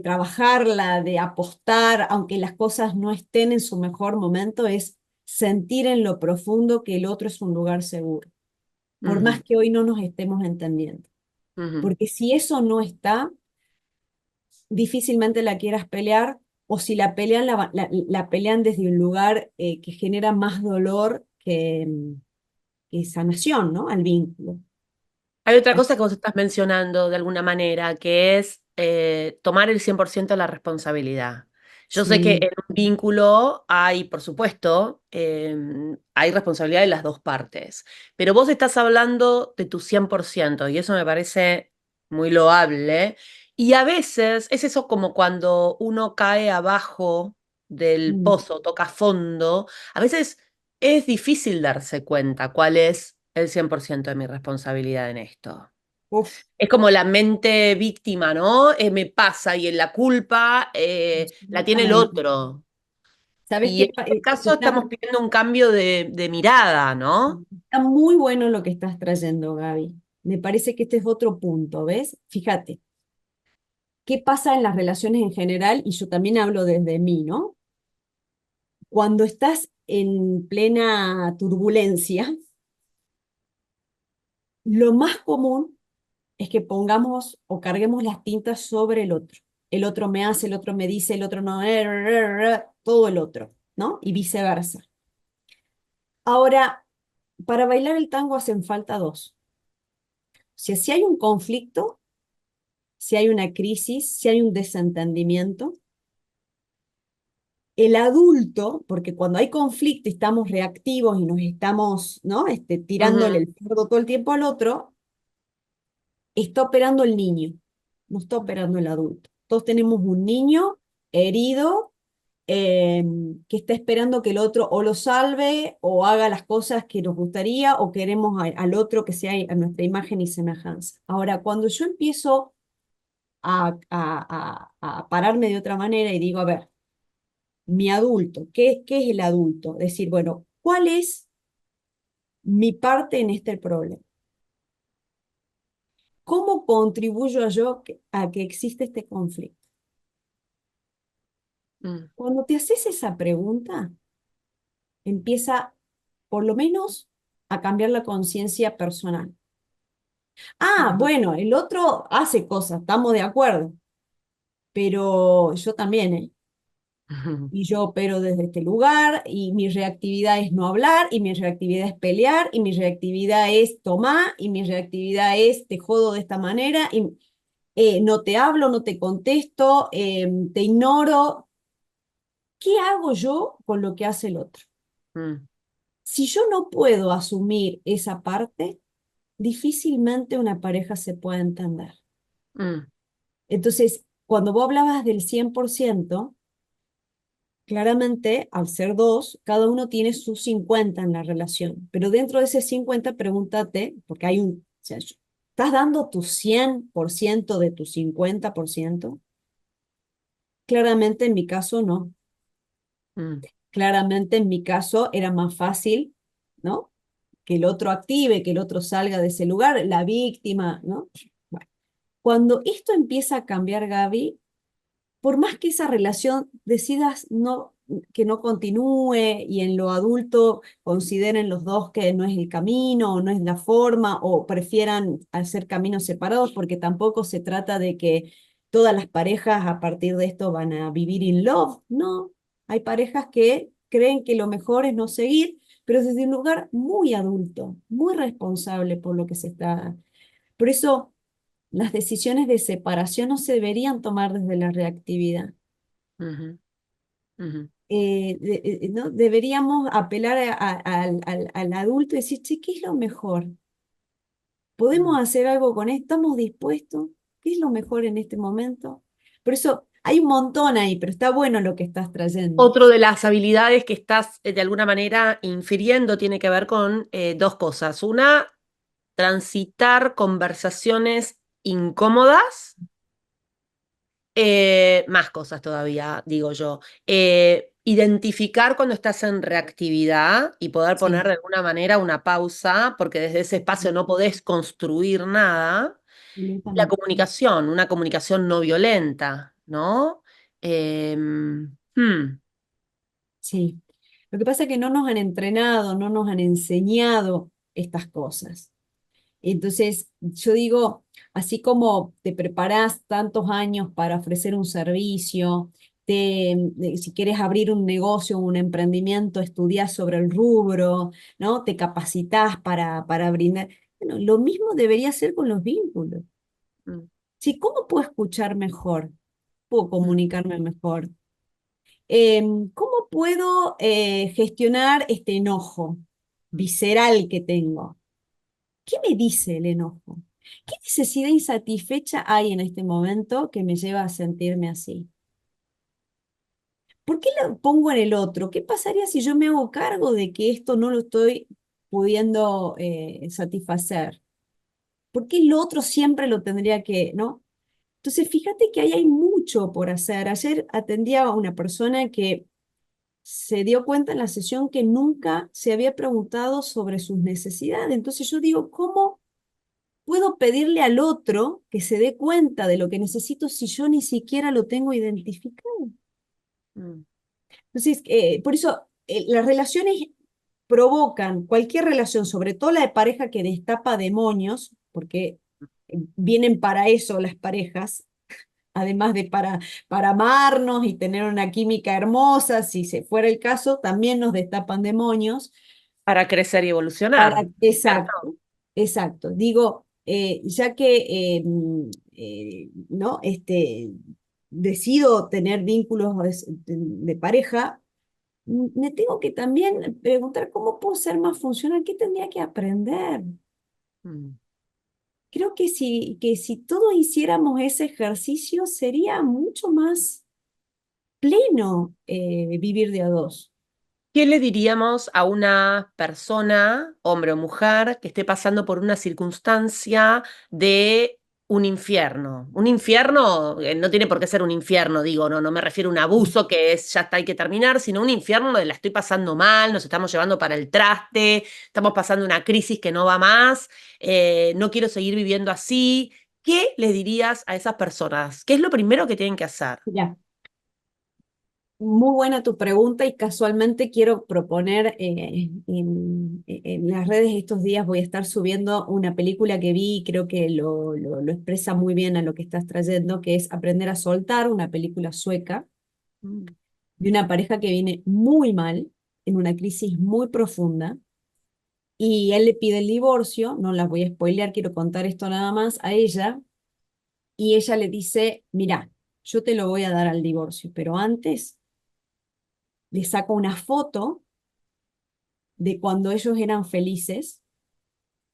trabajarla, de apostar, aunque las cosas no estén en su mejor momento, es sentir en lo profundo que el otro es un lugar seguro, por ujú, más que hoy no nos estemos entendiendo. ujú. Porque si eso no está, difícilmente la quieras pelear, o si la pelean, la pelean desde un lugar que genera más dolor que sanación, ¿no? Al vínculo. Hay otra cosa que vos estás mencionando de alguna manera, que es tomar el 100% de la responsabilidad. Yo sé que Sí. en un vínculo hay, por supuesto, hay responsabilidad de las dos partes, pero vos estás hablando de tu 100% y eso me parece muy loable. Y a veces es eso como cuando uno cae abajo del Mm. pozo, toca fondo, a veces es difícil darse cuenta cuál es el 100% de mi responsabilidad en esto. Uf, Es como la mente víctima, ¿no? Me pasa y en la culpa la tiene el absolutamente. otro. ¿Sabes Y en qué? este caso estamos pidiendo un cambio de mirada, ¿no? Está muy bueno lo que estás trayendo, Gaby. Me parece que este es otro punto, ¿ves? Fíjate, ¿qué pasa en las relaciones en general? Y yo también hablo desde mí, ¿no? Cuando estás en plena turbulencia, lo más común es que pongamos o carguemos las tintas sobre el otro. El otro me hace, el otro me dice, el otro no, todo el otro, ¿no? Y viceversa. Ahora, para bailar el tango hacen falta dos. Si hay un conflicto, si hay una crisis, si hay un desentendimiento, el adulto, porque cuando hay conflicto y estamos reactivos y nos estamos, ¿no? Tirándole Ujú, el fardo todo el tiempo al otro, está operando el niño, no está operando el adulto. Todos tenemos un niño herido eh, que está esperando que el otro o lo salve o haga las cosas que nos gustaría o queremos al otro que sea a nuestra imagen y semejanza. Ahora, cuando yo empiezo a pararme de otra manera y digo, a ver, mi adulto, ¿qué es el adulto? Decir, bueno, ¿cuál es mi parte en este problema? ¿Cómo contribuyo a que existe este conflicto? mm, Cuando te haces esa pregunta, empieza por lo menos a cambiar la conciencia personal. Ah, ujú, bueno, el otro hace cosas, estamos de acuerdo, pero yo también, ¿eh? ujú, Y yo opero desde este lugar y mi reactividad es no hablar y mi reactividad es pelear y mi reactividad es tomar y mi reactividad es te jodo de esta manera y no te hablo, no te contesto, te ignoro. ¿Qué hago yo con lo que hace el otro? mm, Si yo no puedo asumir esa parte, difícilmente una pareja se puede entender. mm, Entonces, cuando vos hablabas del 100%, claramente, al ser dos, cada uno tiene sus 50 en la relación, pero dentro de ese 50, pregúntate, porque hay o sea, ¿estás dando tu 100% de tu 50%? Claramente en mi caso no. mm, Claramente en mi caso era más fácil, ¿no? Que el otro active, que el otro salga de ese lugar, la víctima, ¿no? Bueno, cuando esto empieza a cambiar, Gaby, por más que esa relación decidas que no continúe y en lo adulto consideren los dos que no es el camino o no es la forma o prefieran hacer caminos separados, porque tampoco se trata de que todas las parejas a partir de esto van a vivir in love, no. Hay parejas que creen que lo mejor es no seguir, pero desde un lugar muy adulto, muy responsable por lo que se está. Por eso las decisiones de separación no se deberían tomar desde la reactividad. ujú, ujú, ¿No? Deberíamos apelar al adulto y decir, che, ¿qué es lo mejor? ¿Podemos mm. hacer algo con esto? ¿Estamos dispuestos? ¿Qué es lo mejor en este momento? Por eso hay un montón ahí, pero está bueno lo que estás trayendo. Otro de las habilidades que estás de alguna manera infiriendo tiene que ver con dos cosas. Una, transitar conversaciones incómodas, más cosas todavía, digo yo. Identificar cuando estás en reactividad y poder poner Sí, de alguna manera una pausa, porque desde ese espacio no podés construir nada. La absolutamente. comunicación, una comunicación no violenta, ¿no? Hmm, Sí. Lo que pasa es que no nos han entrenado, no nos han enseñado estas cosas. Entonces, yo digo, así como te preparás tantos años para ofrecer un servicio, si quieres abrir un negocio, un emprendimiento, estudias sobre el rubro, ¿no? Te capacitas para brindar. Bueno, lo mismo debería ser con los vínculos. mm, Sí, ¿cómo puedo escuchar mejor? ¿Puedo mm, comunicarme mejor? ¿Cómo puedo gestionar este enojo mm. visceral que tengo? ¿Qué me dice el enojo? ¿Qué necesidad insatisfecha hay en este momento que me lleva a sentirme así? ¿Por qué lo pongo en el otro? ¿Qué pasaría si yo me hago cargo de que esto no lo estoy pudiendo satisfacer? ¿Por qué lo otro siempre lo tendría que, no? Entonces, fíjate que ahí hay mucho por hacer. Ayer atendía a una persona que se dio cuenta en la sesión que nunca se había preguntado sobre sus necesidades. Entonces yo digo, ¿cómo puedo pedirle al otro que se dé cuenta de lo que necesito si yo ni siquiera lo tengo identificado? Mm. Entonces, por eso las relaciones provocan cualquier relación, sobre todo la de pareja que destapa demonios, porque vienen para eso las parejas, además de para amarnos y tener una química hermosa, si se fuera el caso, también nos destapan demonios. Para crecer y evolucionar, ¿cierto? Exacto, exacto. Digo, ya que ¿no? Decido tener vínculos de pareja, me tengo que también preguntar cómo puedo ser más funcional, qué tendría que aprender. Mm. Creo que si todos hiciéramos ese ejercicio, sería mucho más pleno vivir de a dos. ¿Qué le diríamos a una persona, hombre o mujer, que esté pasando por una circunstancia de un infierno? Un infierno no tiene por qué ser un infierno, digo, no me refiero a un abuso que es ya está, hay que terminar, sino un infierno donde la estoy pasando mal, nos estamos llevando para el traste, estamos pasando una crisis que no va más, no quiero seguir viviendo así. ¿Qué le dirías a esas personas? ¿Qué es lo primero que tienen que hacer? Ya. Muy buena tu pregunta y casualmente quiero proponer en las redes estos días voy a estar subiendo una película que vi y creo que lo expresa muy bien a lo que estás trayendo, que es Aprender a soltar, una película sueca Mm. de una pareja que viene muy mal, en una crisis muy profunda, y él le pide el divorcio, no las voy a spoilear, quiero contar esto nada más a ella, y ella le dice, mira, yo te lo voy a dar al divorcio, pero antes le saco una foto de cuando ellos eran felices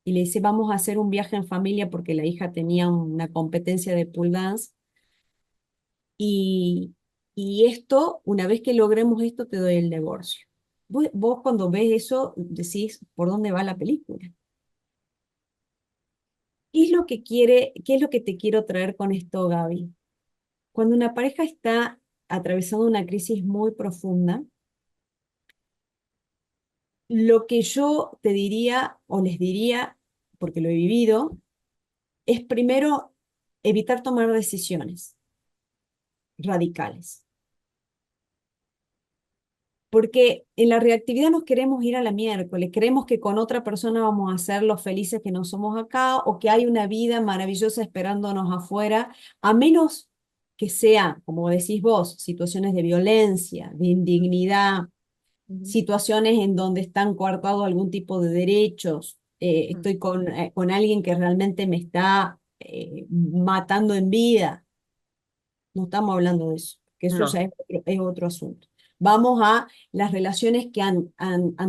y le dice, vamos a hacer un viaje en familia porque la hija tenía una competencia de pole dance y, y esto, una vez que logremos esto, te doy el divorcio. Vos cuando ves eso decís, ¿por dónde va la película? ¿Qué es lo que quiere, qué es lo que te quiero traer con esto, Gaby? Cuando una pareja está atravesando una crisis muy profunda, lo que yo te diría o les diría, porque lo he vivido, es primero evitar tomar decisiones radicales. Porque en la reactividad nos queremos ir a la miércoles, creemos que con otra persona vamos a ser los felices que no somos acá o que hay una vida maravillosa esperándonos afuera, a menos que sea, como decís vos, situaciones de violencia, de indignidad, Ujú. situaciones en donde están coartados algún tipo de derechos, Mm. estoy con alguien que realmente me está matando en vida. No estamos hablando de eso, que eso No, ya es otro asunto. Vamos a las relaciones que han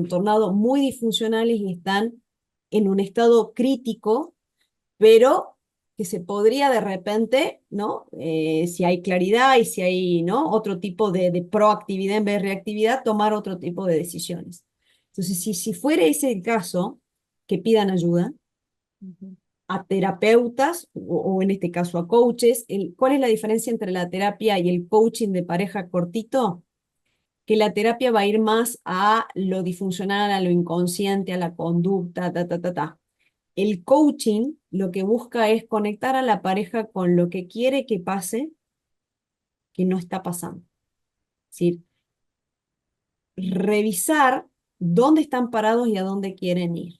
tornado muy disfuncionales y están en un estado crítico, pero que se podría de repente, ¿no? Si hay claridad y si hay, ¿no? Otro tipo de proactividad en vez de reactividad, tomar otro tipo de decisiones. Entonces, si fuera ese el caso, que pidan ayuda, ujú, a terapeutas o en este caso a coaches. ¿Cuál es la diferencia entre la terapia y el coaching de pareja cortito? Que la terapia va a ir más a lo disfuncional, a lo inconsciente, a la conducta, ta, ta, ta, ta. El coaching lo que busca es conectar a la pareja con lo que quiere que pase, que no está pasando. Es decir, revisar dónde están parados y a dónde quieren ir.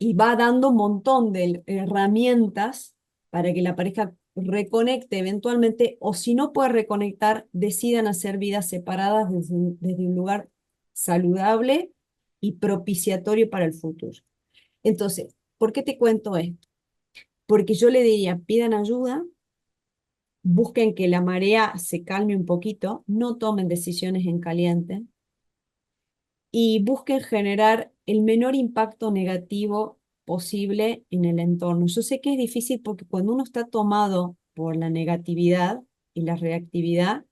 Y va dando un montón de herramientas para que la pareja reconecte eventualmente, o si no puede reconectar, decidan hacer vidas separadas desde un lugar saludable y propiciatorio para el futuro. Entonces, ¿por qué te cuento esto? Porque yo le diría, pidan ayuda, busquen que la marea se calme un poquito, no tomen decisiones en caliente, y busquen generar el menor impacto negativo posible en el entorno. Yo sé que es difícil porque cuando uno está tomado por la negatividad y la reactividad,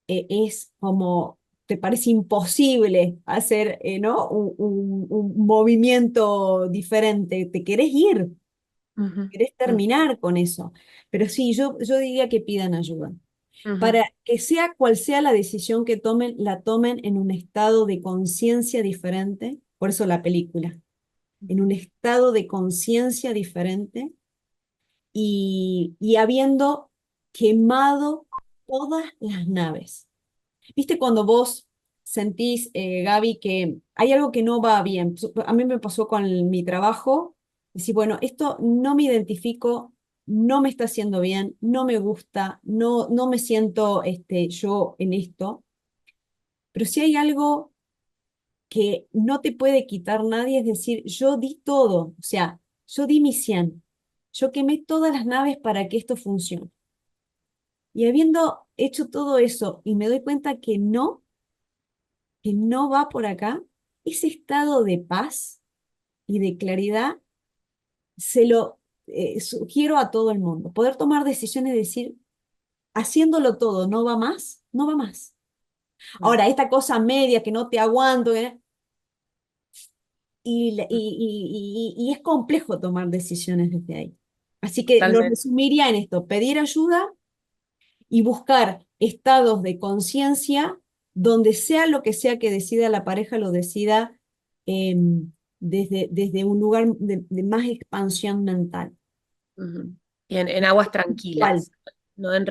es como, te parece imposible hacer ¿no? un movimiento diferente, te querés ir. Ujú, querés ujú, terminar con eso. Pero sí, yo diría que pidan ayuda. ujú, Para que sea cual sea la decisión que tomen, la tomen en un estado de conciencia diferente, por eso la película, en un estado de conciencia diferente y habiendo quemado todas las naves. ¿Viste cuando vos sentís, Gaby, que hay algo que no va bien? A mí me pasó con mi trabajo, decir, bueno, esto no me identifico, no me está haciendo bien, no me gusta, no me siento yo en esto, pero si hay algo que no te puede quitar nadie, es decir, yo di todo, o sea, yo di mi 100, yo quemé todas las naves para que esto funcione. Y habiendo hecho todo eso y me doy cuenta que no va por acá, ese estado de paz y de claridad se lo sugiero a todo el mundo. Poder tomar decisiones y decir, haciéndolo todo, no va más, no va más. ujú, Ahora, esta cosa media que no te aguanto, ujú. y es complejo tomar decisiones desde ahí. Así que lo Totalmente. resumiría en esto, pedir ayuda y buscar estados de conciencia donde sea lo que sea que decida la pareja, lo decida desde un lugar de más expansión mental. Ujú. Y en aguas ¿Cuál? tranquilas, Sí, no en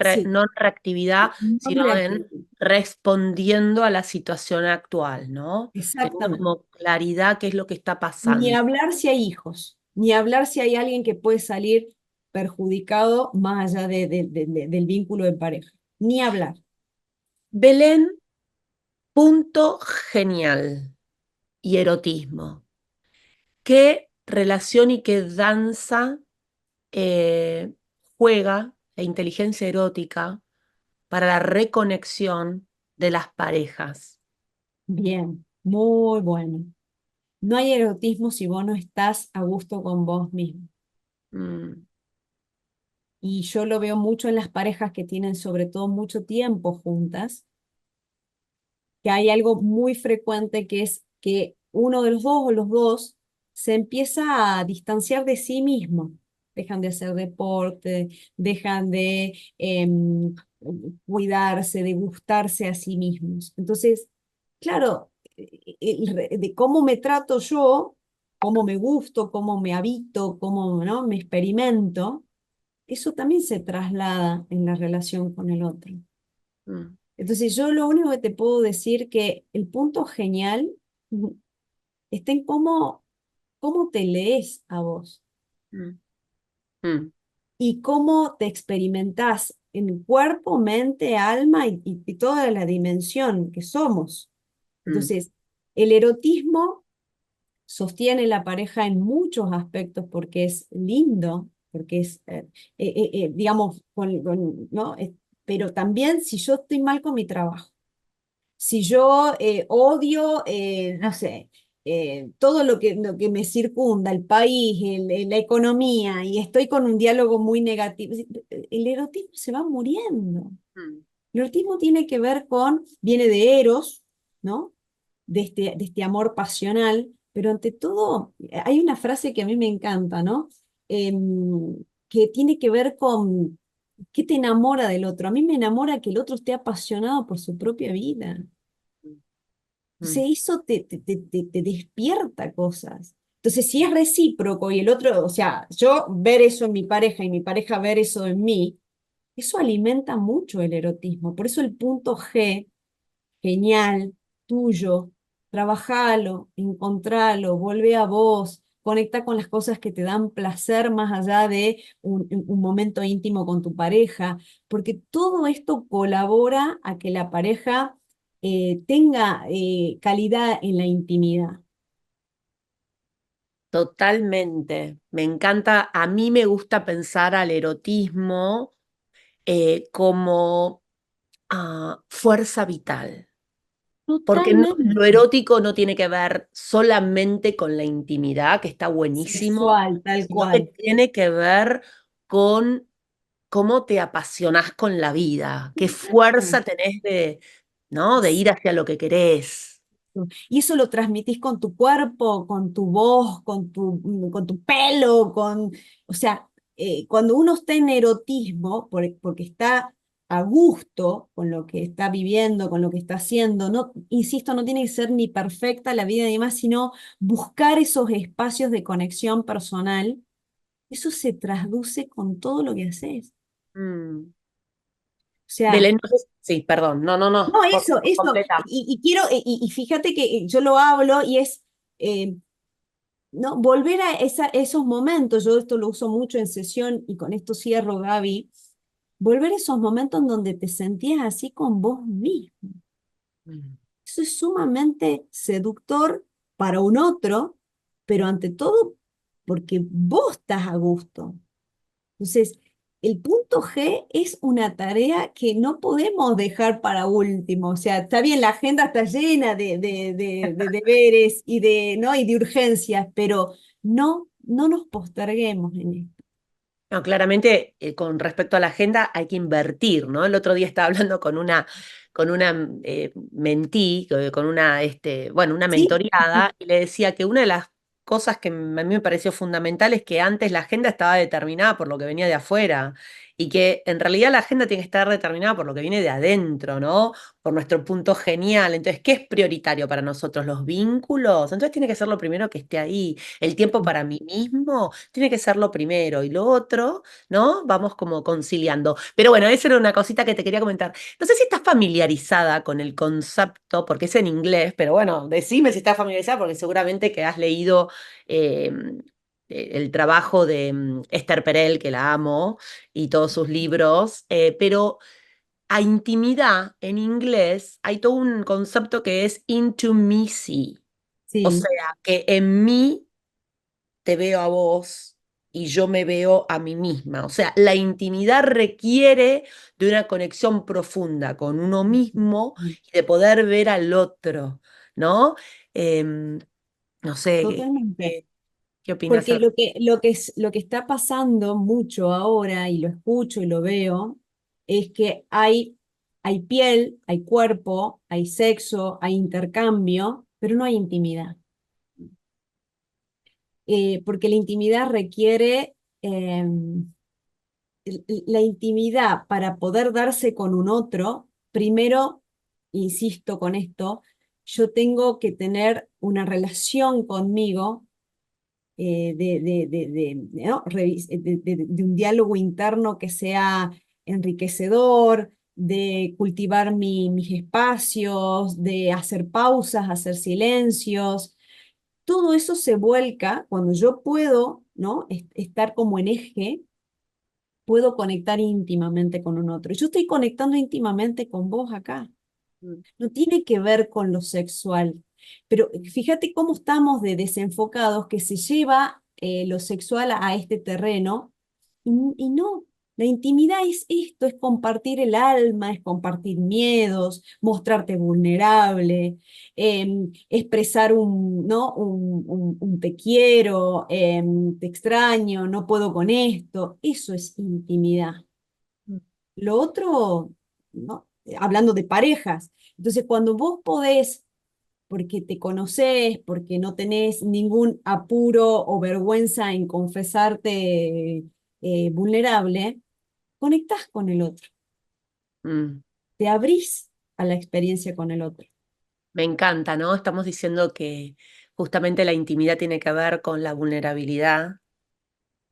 reactividad, no sino en reactivo. respondiendo a la situación actual, ¿no? Teniendo Exactamente. como claridad qué es lo que está Ni pasando. hablar si hay hijos, ni hablar si hay alguien que puede salir perjudicado más allá del vínculo de pareja. Ni hablar. Belén, punto genial. Y erotismo. ¿Qué relación y qué danza eh, juega la inteligencia erótica para la reconexión de las parejas? Bien, muy bueno. No hay erotismo si vos no estás a gusto con vos mismo. Mm, Y yo lo veo mucho en las parejas que tienen sobre todo mucho tiempo juntas, que hay algo muy frecuente que es que uno de los dos o los dos se empieza a distanciar de sí mismo. Dejan de hacer deporte, dejan de cuidarse, de gustarse a sí mismos. Entonces, claro, de cómo me trato yo, cómo me gusto, cómo me habito, cómo, ¿no?, me experimento, eso también se traslada en la relación con el otro. mm, Entonces yo lo único que te puedo decir que el punto genial está en cómo te lees a vos mm, mm, y cómo te experimentás en cuerpo, mente, alma y toda la dimensión que somos. mm, Entonces, el erotismo sostiene la pareja en muchos aspectos porque es lindo, porque es, digamos, ¿no? Pero también si yo estoy mal con mi trabajo, si yo odio, no sé, todo lo que me circunda, el país, la economía, y estoy con un diálogo muy negativo, el erotismo se va muriendo. mm. El erotismo tiene que ver viene de Eros, ¿no? De este amor pasional, pero ante todo, hay una frase que a mí me encanta, ¿no? Que tiene que ver con qué te enamora del otro. A mí me enamora que el otro esté apasionado por su propia vida. Mm, Entonces eso te despierta cosas. Entonces, si es recíproco y el otro, o sea, yo ver eso en mi pareja y mi pareja ver eso en mí, eso alimenta mucho el erotismo. Por eso el punto G, genial, tuyo, trabajalo, encontralo, volvé a vos, conecta con las cosas que te dan placer más allá de un momento íntimo con tu pareja, porque todo esto colabora a que la pareja tenga calidad en la intimidad. Totalmente. Me encanta, a mí me gusta pensar al erotismo como fuerza vital. Porque lo Totalmente. erótico no tiene que ver solamente con la intimidad, que está buenísimo, Sexual, tal sino que cual. tiene que ver con cómo te apasionás con la vida, qué Exacto. fuerza tenés de, ¿no? De ir hacia lo que querés. Y eso lo transmitís con tu cuerpo, con tu voz, con tu pelo, o sea, cuando uno está en erotismo, porque está a gusto con lo que está viviendo, con lo que está haciendo, no, insisto, no tiene que ser ni perfecta la vida ni más, sino buscar esos espacios de conexión personal, eso se traduce con todo lo que haces. Mm. O sea, Belén, no sé sí, perdón, no, no, no, no, por favor, eso, completa. y quiero, y fíjate que yo lo hablo y es, ¿no? Volver a esos momentos, yo esto lo uso mucho en sesión y con esto cierro, Gaby, volver a esos momentos donde te sentías así con vos mismo. Mm. Eso es sumamente seductor para un otro, pero ante todo porque vos estás a gusto. Entonces, el punto G es una tarea que no podemos dejar para último. O sea, está bien, la agenda está llena de deberes y ¿no? y de urgencias, pero no nos posterguemos en esto. No, claramente, con respecto a la agenda hay que invertir, ¿no? El otro día estaba hablando con una mentí, con una, bueno, una ¿Sí? mentoreada, y le decía que una de las cosas que a mí me pareció fundamental es que antes la agenda estaba determinada por lo que venía de afuera, y que en realidad la agenda tiene que estar determinada por lo que viene de adentro, ¿no? Por nuestro punto genial. Entonces, ¿qué es prioritario para nosotros? ¿Los vínculos? Entonces tiene que ser lo primero que esté ahí. El tiempo para mí mismo tiene que ser lo primero y lo otro, ¿no? Vamos como conciliando. Pero bueno, esa era una cosita que te quería comentar. No sé si estás familiarizada con el concepto, porque es en inglés, pero bueno, decime si estás familiarizada, porque seguramente que has leído eh, el trabajo de Esther Perel, que la amo, y todos sus libros, pero a intimidad en inglés hay todo un concepto que es intimacy. O Sí, sea, que en mí te veo a vos y yo me veo a mí misma. O sea, la intimidad requiere de una conexión profunda con uno mismo y de poder ver al otro, ¿no? Em, no sé, totalmente. ¿qué opinas Porque al lo que está pasando mucho ahora, y lo escucho y lo veo, es que hay piel, hay cuerpo, hay sexo, hay intercambio, pero no hay intimidad. Porque la intimidad requiere, la intimidad para poder darse con un otro, primero, insisto con esto, yo tengo que tener una relación conmigo ¿no? De un diálogo interno que sea enriquecedor, de cultivar mis espacios, de hacer pausas, hacer silencios. Todo eso se vuelca cuando yo puedo, ¿no? Estar como en eje, puedo conectar íntimamente con un otro. Yo estoy conectando íntimamente con vos acá. Mm. No tiene que ver con lo sexual. Pero fíjate cómo estamos de desenfocados que se lleva lo sexual a este terreno y no. La intimidad es esto, es compartir el alma, es compartir miedos, mostrarte vulnerable, expresar ¿no? un te quiero, te extraño, no puedo con esto. Eso es intimidad. Lo otro, ¿no? Hablando de parejas. Entonces, cuando vos podés, porque te conocés, porque no tenés ningún apuro o vergüenza en confesarte vulnerable, conectás con el otro, Mm. te abrís a la experiencia con el otro. Me encanta, ¿no? Estamos diciendo que justamente la intimidad tiene que ver con la vulnerabilidad,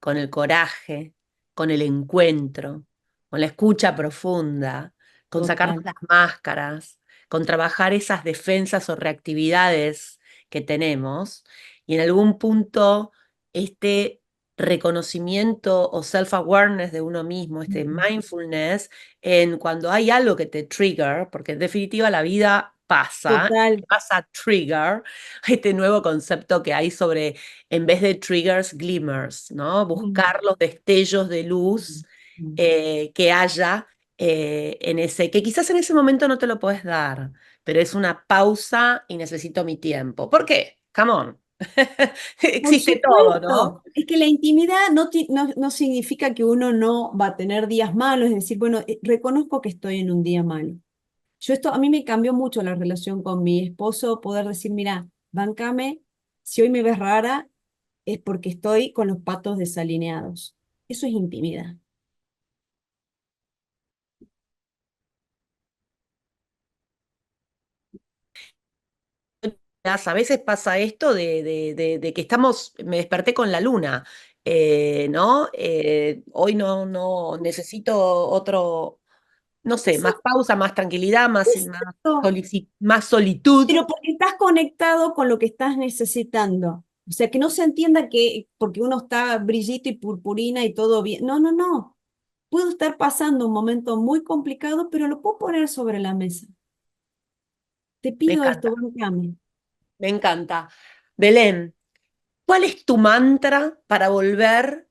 con el coraje, con el encuentro, con la escucha profunda, con sacarnos Total, las máscaras, con trabajar esas defensas o reactividades que tenemos y en algún punto este reconocimiento o self-awareness de uno mismo, este mindfulness, en cuando hay algo que te trigger, porque en definitiva la vida pasa, total. pasa trigger, este nuevo concepto que hay sobre en vez de triggers, glimmers, ¿no? Mm, Buscar los destellos de luz mm, mm. que haya en ese, que quizás en ese momento no te lo puedes dar, pero es una pausa y necesito mi tiempo. ¿Por qué? Come on. Por Existe todo, ¿no? supuesto, es que la intimidad no significa que uno no va a tener días malos, es decir, bueno, reconozco que estoy en un día malo. A mí me cambió mucho la relación con mi esposo, poder decir, mira, bancame, si hoy me ves rara, es porque estoy con los patos desalineados. Eso es intimidad. A veces pasa esto de que me desperté con la luna, ¿no? Hoy no necesito otro, no sé, más Exacto, pausa, más tranquilidad, exacto. más solitud. Pero porque estás conectado con lo que estás necesitando. O sea, que no se entienda que porque uno está brillito y purpurina y todo bien. No, no, no. Puedo estar pasando un momento muy complicado, pero lo puedo poner sobre la mesa. Te Me pido esto, encanta, bancame. me encanta. Belén, ¿cuál es tu mantra para volver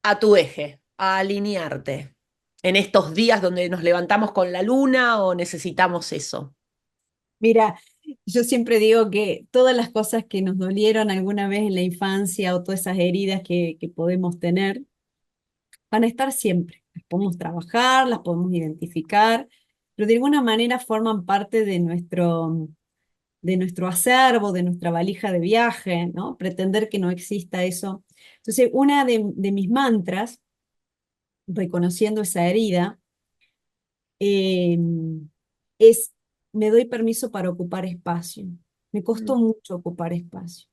a tu eje, a alinearte en estos días donde nos levantamos con la luna o necesitamos eso? Mira, yo siempre digo que todas las cosas que nos dolieron alguna vez en la infancia o todas esas heridas que podemos tener, van a estar siempre. Las podemos trabajar, las podemos identificar, pero de alguna manera forman parte de nuestro acervo, de nuestra valija de viaje, ¿no? Pretender que no exista eso. Entonces, una de mis mantras, reconociendo esa herida, eh, es, me doy permiso para ocupar espacio. Me costó Mm. mucho ocupar espacio,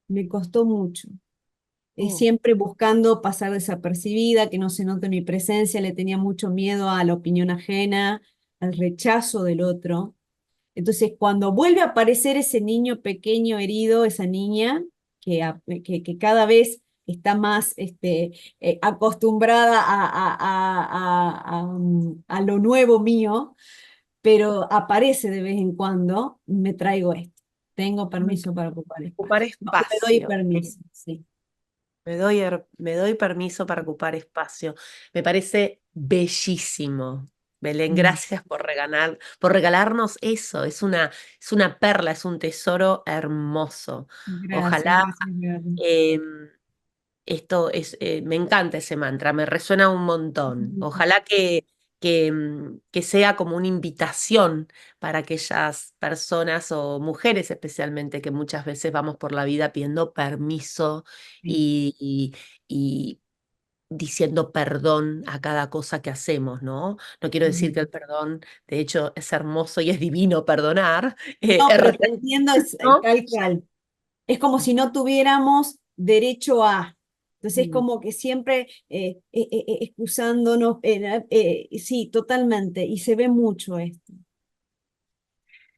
me costó mucho. Oh, Siempre buscando pasar desapercibida, que no se note mi presencia, le tenía mucho miedo a la opinión ajena, al rechazo del otro. Entonces, cuando vuelve a aparecer ese niño pequeño herido, esa niña que cada vez está más acostumbrada a lo nuevo mío, pero aparece de vez en cuando, me traigo esto. Tengo mm. permiso para ocupar Ocupar espacio. Me doy espacio. permiso, sí. Me doy permiso para ocupar espacio. Me parece bellísimo. Belén, Mm. gracias por regalarnos eso. Es una perla, es un tesoro hermoso. Gracias, Ojalá gracias, Gaby. em, me encanta ese mantra, me resuena un montón. Ojalá que sea como una invitación para aquellas personas o mujeres especialmente que muchas veces vamos por la vida pidiendo permiso Sí. y, y- y diciendo perdón a cada cosa que hacemos, ¿no? No quiero decir que el Ujú. perdón, de hecho, es hermoso y es divino perdonar, No, pero te entiendo, es ¿no? tal cual. Es como si no tuviéramos derecho a. Entonces es Mm. como que siempre excusándonos. Sí, totalmente. Y se ve mucho esto.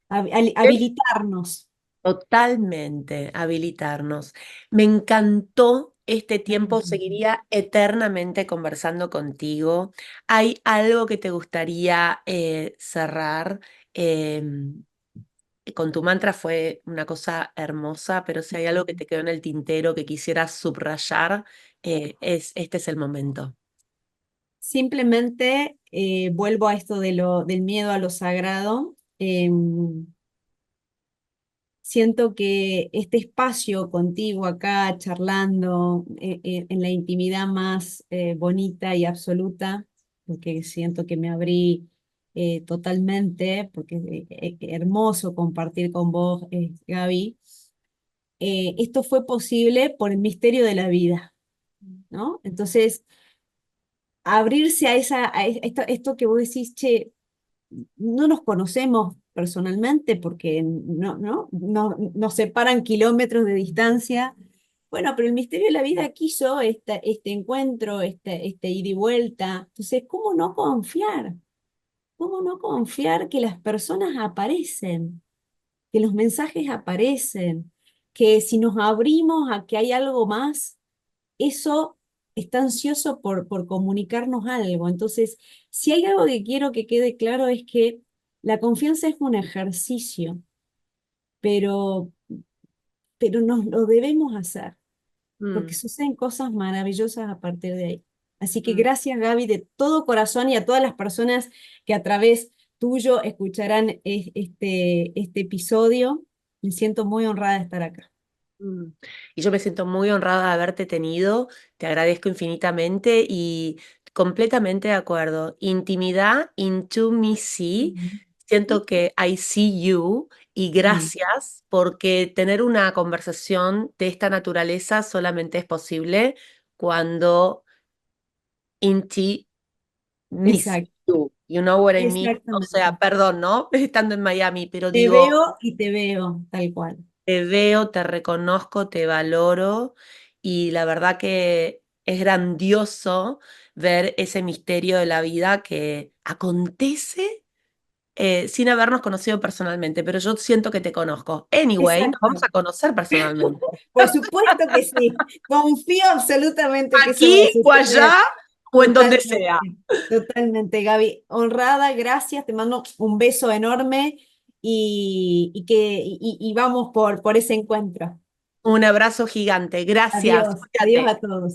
Habilitarnos. Totalmente, habilitarnos. Me encantó este tiempo, seguiría eternamente conversando contigo. ¿Hay algo que te gustaría cerrar? Con tu mantra fue una cosa hermosa, pero si hay algo que te quedó en el tintero que quisieras subrayar, este es el momento. Simplemente vuelvo a esto del miedo a lo sagrado. Siento que este espacio contigo acá, charlando en la intimidad más bonita y absoluta, porque siento que me abrí totalmente, porque es hermoso compartir con vos, Gaby. Esto fue posible por el misterio de la vida, ¿no? Entonces, abrirse esto que vos decís, che, no nos conocemos personalmente porque nos separan kilómetros de distancia. Bueno, pero el misterio de la vida quiso este encuentro, este ida y vuelta. Entonces, ¿cómo no confiar? ¿Cómo no confiar que las personas aparecen, que los mensajes aparecen, que si nos abrimos a que hay algo más, eso está ansioso por comunicarnos algo? Entonces, si hay algo que quiero que quede claro es que la confianza es un ejercicio, pero, pero nos lo debemos hacer, porque Mm, suceden cosas maravillosas a partir de ahí. Así que mm. gracias, Gaby, de todo corazón y a todas las personas que a través tuyo escucharán este episodio. Me siento muy honrada de estar acá. Mm. Y yo me siento muy honrada de haberte tenido, te agradezco infinitamente y completamente de acuerdo. Intimidad, intimacy. Ujú. Siento que I see you y Sí, gracias porque tener una conversación de esta naturaleza solamente es posible cuando intimacy exacto, you. You know what I mean? O sea, exactamente. perdón, ¿no? Estando en Miami, pero Te digo, veo y te veo, tal cual. te veo, te reconozco, te valoro y la verdad que es grandioso ver ese misterio de la vida que acontece sin habernos conocido personalmente, pero yo siento que te conozco. Anyway, nos vamos Exacto. a conocer personalmente. Por supuesto que sí. Confío absolutamente que eso va a Aquí o allá suceder. o en donde sea. Totalmente, totalmente, Gaby. Honrada, gracias. Te mando un beso enorme y vamos por ese encuentro. Un abrazo gigante. Gracias. Adiós, adiós Cuídate. a todos.